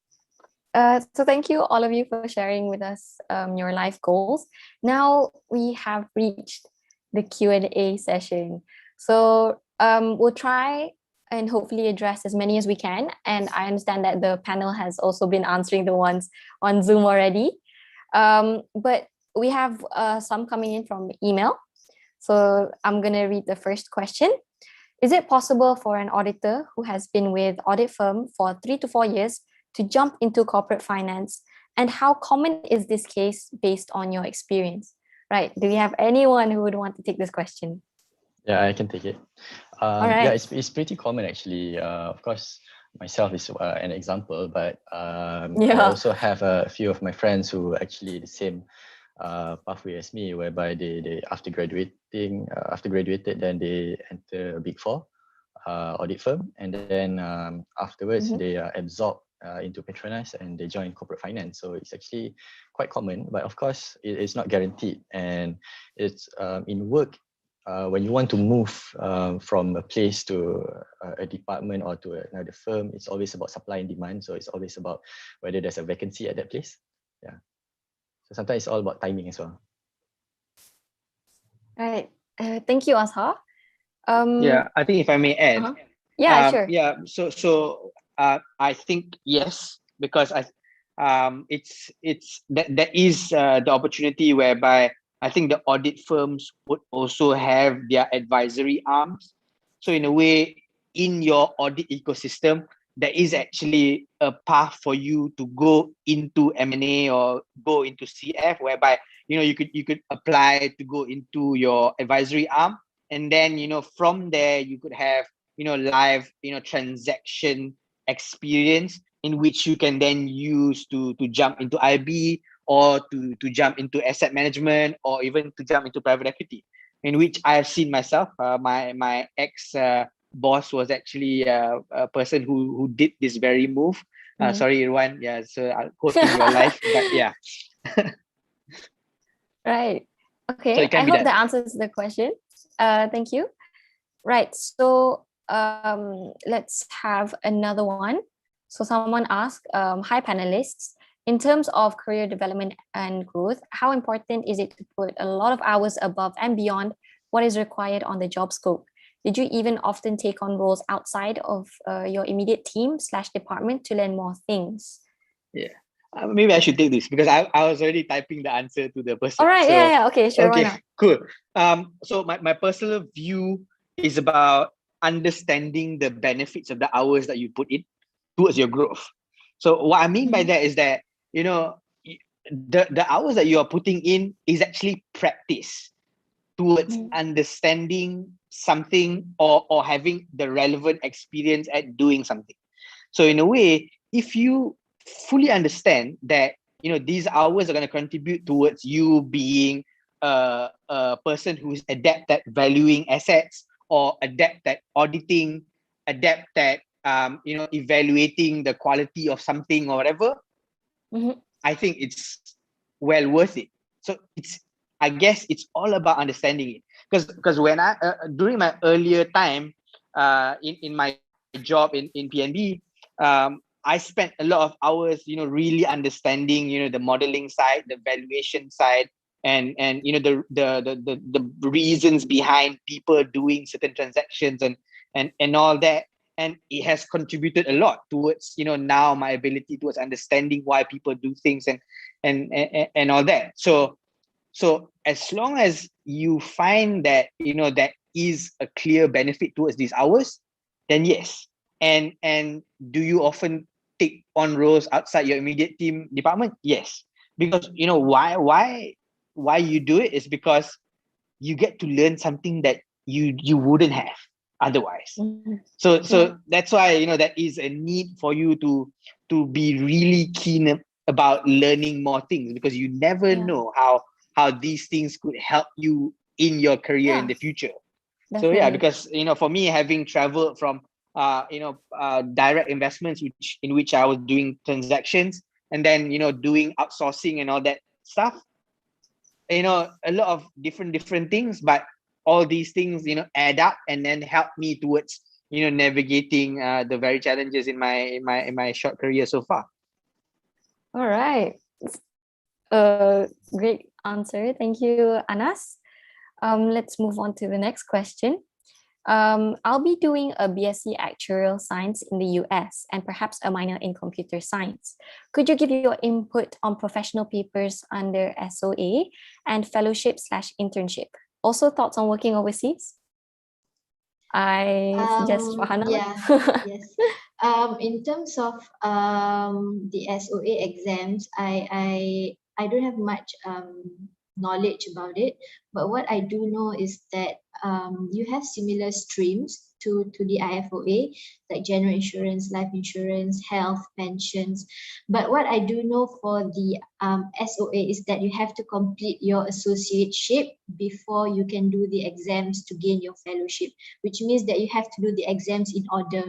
So thank you all of you for sharing with us your life goals. Now we have reached the Q&A session. So we'll try and hopefully address as many as we can. And I understand that the panel has also been answering the ones on Zoom already. But we have some coming in from email. So I'm going to read the first question. Is it possible for an auditor who has been with audit firm for 3 to 4 years to jump into corporate finance? And how common is this case based on your experience? Right. Do we have anyone who would want to take this question? Yeah, I can take it. All right. Yeah, it's pretty common actually. Of course, myself is an example, but I also have a few of my friends who are actually the same pathway as me, whereby they after graduated, then they enter a big four audit firm, and then afterwards they are absorbed into Petronas and they join corporate finance. So it's actually quite common, but of course it's not guaranteed, and it's in work. When you want to move from a place to a department or to another firm, it's always about supply and demand. So it's always about whether there's a vacancy at that place. Yeah. So sometimes it's all about timing as well. Right. Thank you, Azhar. Yeah, I think if I may add, yeah, sure. Yeah, so I think yes, because it's that is the opportunity whereby I think the audit firms would also have their advisory arms. So in a way, in your audit ecosystem, there is actually a path for you to go into M&A or go into CF, whereby you could apply to go into your advisory arm, and then from there you could have live transaction experience in which you can then use to jump into IB, or to jump into asset management, or even to jump into private equity, in which I have seen myself. My ex boss was actually a person who did this very move. Sorry, Irwan. Yeah, so I'll quote in your life, but yeah. Right. Okay. So it can I be hope done. that answers the question. Thank you. Right. So let's have another one. So someone asked, hi panelists, in terms of career development and growth, how important is it to put a lot of hours above and beyond what is required on the job scope? Did you even often take on roles outside of your immediate team/department to learn more things? Yeah. Maybe I should take this because I was already typing the answer to the person. All right. So, yeah. Okay. Sure. Why okay, not? cool. So my personal view is about understanding the benefits of the hours that you put in towards your growth. So what I mean by that is that the hours that you are putting in is actually practice towards understanding something, or having the relevant experience at doing something. So in a way, if you fully understand that these hours are going to contribute towards you being a person who's adept at valuing assets, or adept at auditing, adept at evaluating the quality of something or whatever, I think it's well worth it. So I guess it's all about understanding it, because when I during my earlier time in my job in PNB, I spent a lot of hours really understanding the modeling side, the valuation side, and the reasons behind people doing certain transactions, and all that. And it has contributed a lot towards now my ability towards understanding why people do things, and all that. So as long as you find that that is a clear benefit towards these hours, then yes. And do you often take on roles outside your immediate team department? Yes. Because why you do it is because you get to learn something that you wouldn't have otherwise. So that's why that is a need for you to be really keen about learning more things, because you never know how these things could help you in your career in the future. Definitely. So yeah, because for me, having traveled from direct investments, in which I was doing transactions, and then doing outsourcing and all that stuff, a lot of different things, but all these things add up and then help me towards navigating the very challenges in my short career so far. All right. Great answer. Thank you, Anas. Let's move on to the next question. I'll be doing a BSc Actuarial Science in the US and perhaps a minor in computer science. Could you give your input on professional papers under SOA and fellowship/internship? Also, thoughts on working overseas? I suggest Farhana. Yeah, yes. In terms of the SOA exams, I don't have much knowledge about it, but what I do know is that you have similar streams to the IFOA, like general insurance, life insurance, health, pensions. But what I do know for the SOA is that you have to complete your associateship before you can do the exams to gain your fellowship, which means that you have to do the exams in order.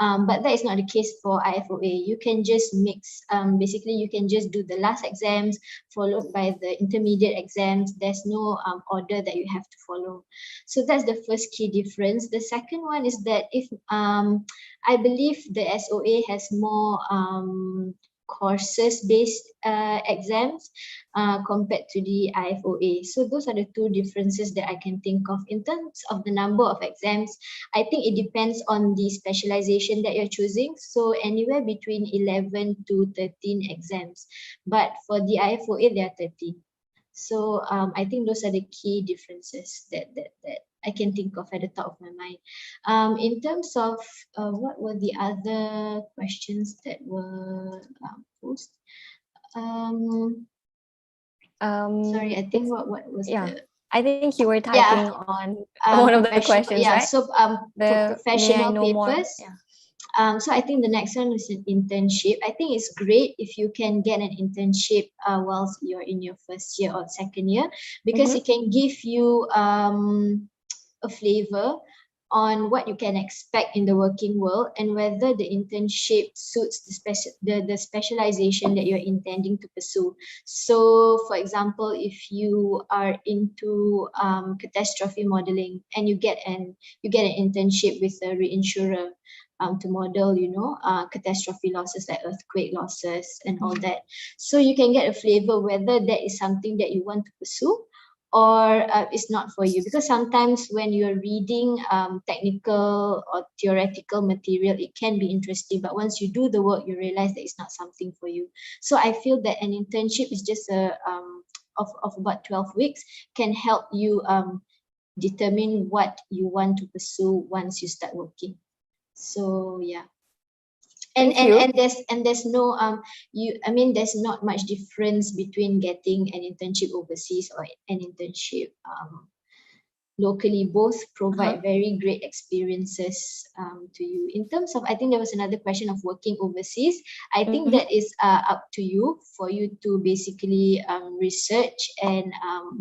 But that is not the case for IFOA. You can just mix, basically you can just do the last exams followed by the intermediate exams. There's no order that you have to follow. So that's the first key difference. The second one is that if I believe the SOA has more courses based exams compared to the IFOA. So those are the two differences that I can think of. In terms of the number of exams, I think it depends on the specialization that you're choosing. So anywhere between 11 to 13 exams. But for the IFOA, there are 13. So I think those are the key differences that I can think of at the top of my mind. In terms of what were the other questions that were posed? Sorry, I think what was the... I think you were typing on one of the questions, yeah, right? So professional papers. So I think the next one is an internship. I think it's great if you can get an internship whilst you're in your first year or second year, because it can give you a flavor on what you can expect in the working world and whether the internship suits the specialization that you're intending to pursue. So for example, if you are into catastrophe modeling and you get an internship with a reinsurer to model, catastrophe losses like earthquake losses and all that. So you can get a flavor whether that is something that you want to pursue or it's not for you, because sometimes when you're reading technical or theoretical material, it can be interesting, but once you do the work, you realize that it's not something for you. So I feel that an internship is just of about 12 weeks can help you determine what you want to pursue once you start working. So yeah. And there's no there's not much difference between getting an internship overseas or an internship locally. Both provide very great experiences to you. In terms of, I think there was another question of working overseas. I think that is up to you, for you to basically research and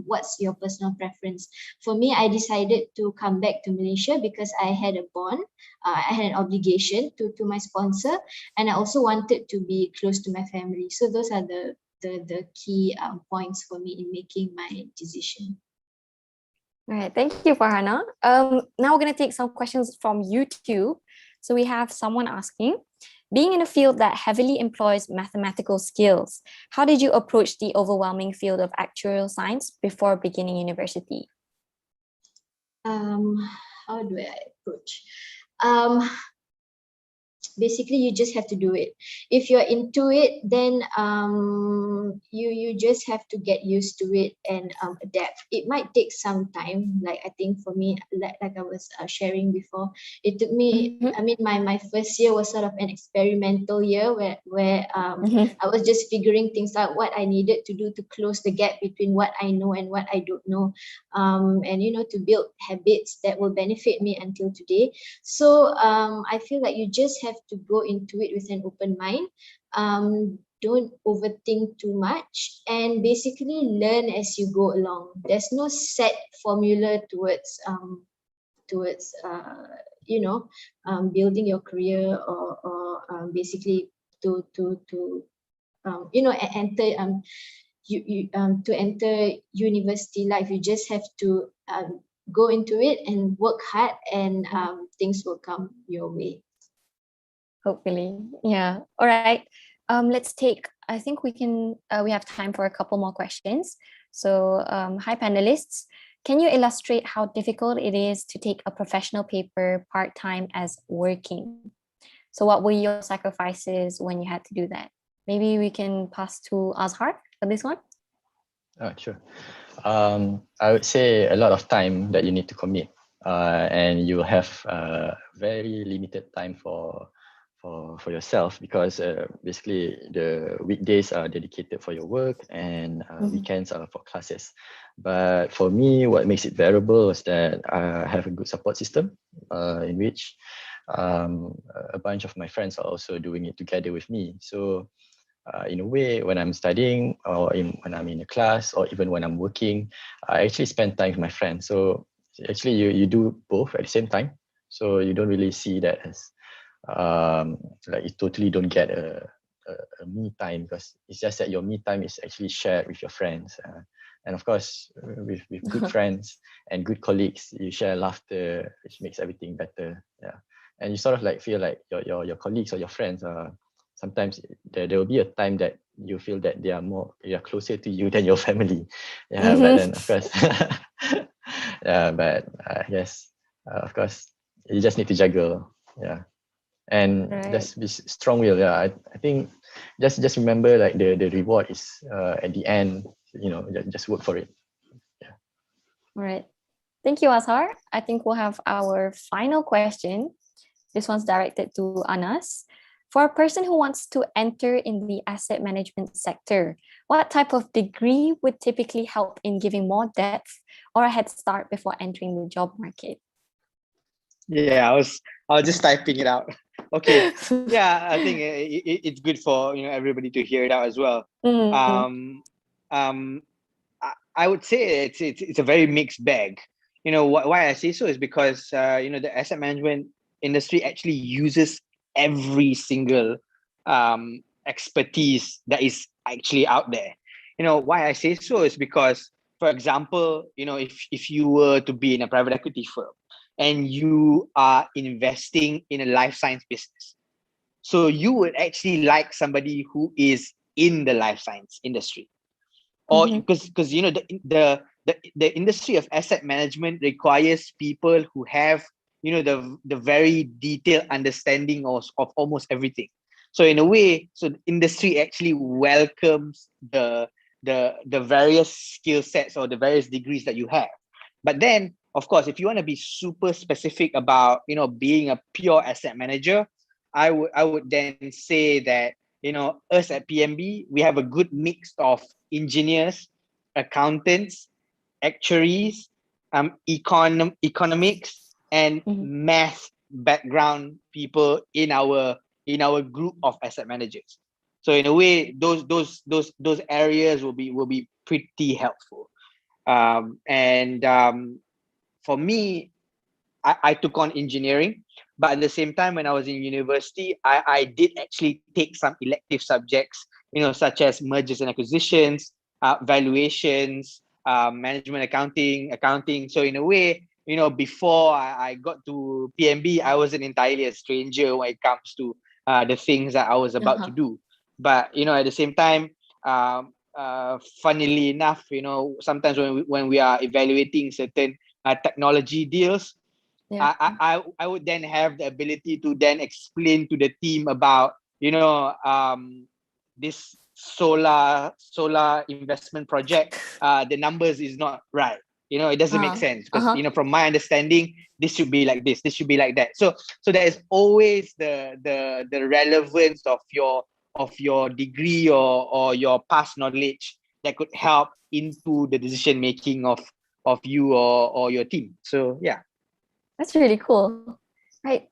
what's your personal preference. For me, I decided to come back to Malaysia because I had a bond. I had an obligation to my sponsor, and I also wanted to be close to my family. So those are the key points for me in making my decision. All right, thank you, Farhana. Now we're going to take some questions from YouTube. So we have someone asking, being in a field that heavily employs mathematical skills, how did you approach the overwhelming field of actuarial science before beginning university? How do I approach? Basically, you just have to do it. If you're into it, then you just have to get used to it and adapt. It might take some time. Like I think for me, like I was sharing before, it took me. I mean, my first year was sort of an experimental year where I was just figuring things out, what I needed to do to close the gap between what I know and what I don't know, and to build habits that will benefit me until today. So I feel like you just have to go into it with an open mind. Don't overthink too much, and basically learn as you go along. There's no set formula towards building your career or basically to enter university life. You just have to go into it and work hard, and things will come your way. Hopefully. Yeah. All right. Let's take I think we have time for a couple more questions. So, hi panelists. Can you illustrate how difficult it is to take a professional paper part-time as working? So what were your sacrifices when you had to do that? Maybe we can pass to Azhar for this one. Sure. I would say a lot of time that you need to commit, and you have very limited time for yourself, because basically the weekdays are dedicated for your work, and weekends are for classes. But for me, what makes it bearable is that I have a good support system, in which a bunch of my friends are also doing it together with me. So in a way, when I'm studying, or when I'm in a class, or even when I'm working, I actually spend time with my friends. So actually you do both at the same time. So you don't really see that as like you totally don't get a me time, because it's just that your me time is actually shared with your friends. And of course, with good friends and good colleagues, you share laughter, which makes everything better. Yeah. And you sort of like feel like your colleagues or your friends are sometimes there will be a time that you feel that they are closer to you than your family. Yeah, but then of course, yeah, but yes, of course, you just need to juggle. Yeah, and just be strong will. Yeah, I think just remember, like the reward is at the end. Just work for it. Yeah. All right. Thank you, Azhar. I think we'll have our final question. This one's directed to Anas. For a person who wants to enter in the asset management sector, what type of degree would typically help in giving more depth or a head start before entering the job market? Yeah, I was just typing it out. Okay. Yeah, I think it's good for everybody to hear it out as well. I would say it's a very mixed bag. Why I say so is because the asset management industry actually uses every single expertise that is actually out there. Why I say so is because, for example, if you were to be in a private equity firm and you are investing in a life science business, so you would actually like somebody who is in the life science industry, or because the industry of asset management requires people who have the very detailed understanding of almost everything. So in a way, so the industry actually welcomes the various skill sets or the various degrees that you have. But then, of course, if you want to be super specific about being a pure asset manager, I would then say that us at PMB, we have a good mix of engineers, accountants, actuaries, economics, and math background people in our group of asset managers. So in a way, those areas will be pretty helpful. And for me, I took on engineering, but at the same time, when I was in university, I did actually take some elective subjects, such as mergers and acquisitions, valuations, management accounting. So in a way, before I got to PMB, I wasn't entirely a stranger when it comes to the things that I was about to do. But at the same time, funnily enough, sometimes when we are evaluating certain technology deals, I would then have the ability to then explain to the team about this solar investment project. The numbers is not right. It doesn't make sense because from my understanding, this should be like this should be like that. So there is always the relevance of your degree or your past knowledge that could help into the decision making of you or your team. So yeah. That's really cool. Right.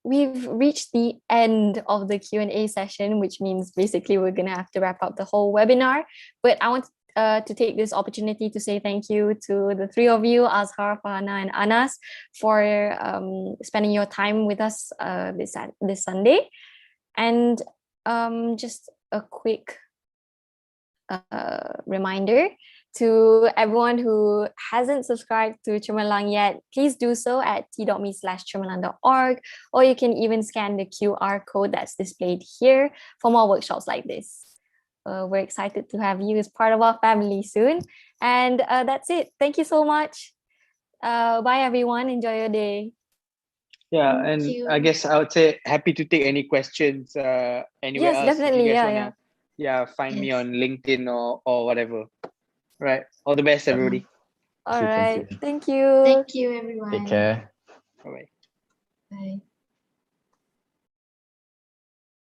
We've reached the end of the Q&A session, which means basically we're going to have to wrap up the whole webinar. But I want to take this opportunity to say thank you to the three of you, Azhar, Farhana, and Anas, for spending your time with us this Sunday. And just a quick reminder to everyone who hasn't subscribed to Cemerlang yet, please do so at t.me/cemerlang.org, or you can even scan the QR code that's displayed here for more workshops like this. we're excited to have you as part of our family soon. And that's it. Thank you so much. Bye, everyone. Enjoy your day. Yeah, Thank and you. I guess I would say happy to take any questions anywhere Yes, else. If definitely. you guys Yeah, wanna find me Yes. on LinkedIn or whatever. Right. All the best, everybody. All Thank right. you. Thank you. Thank you, everyone. Take care. Bye bye. Bye.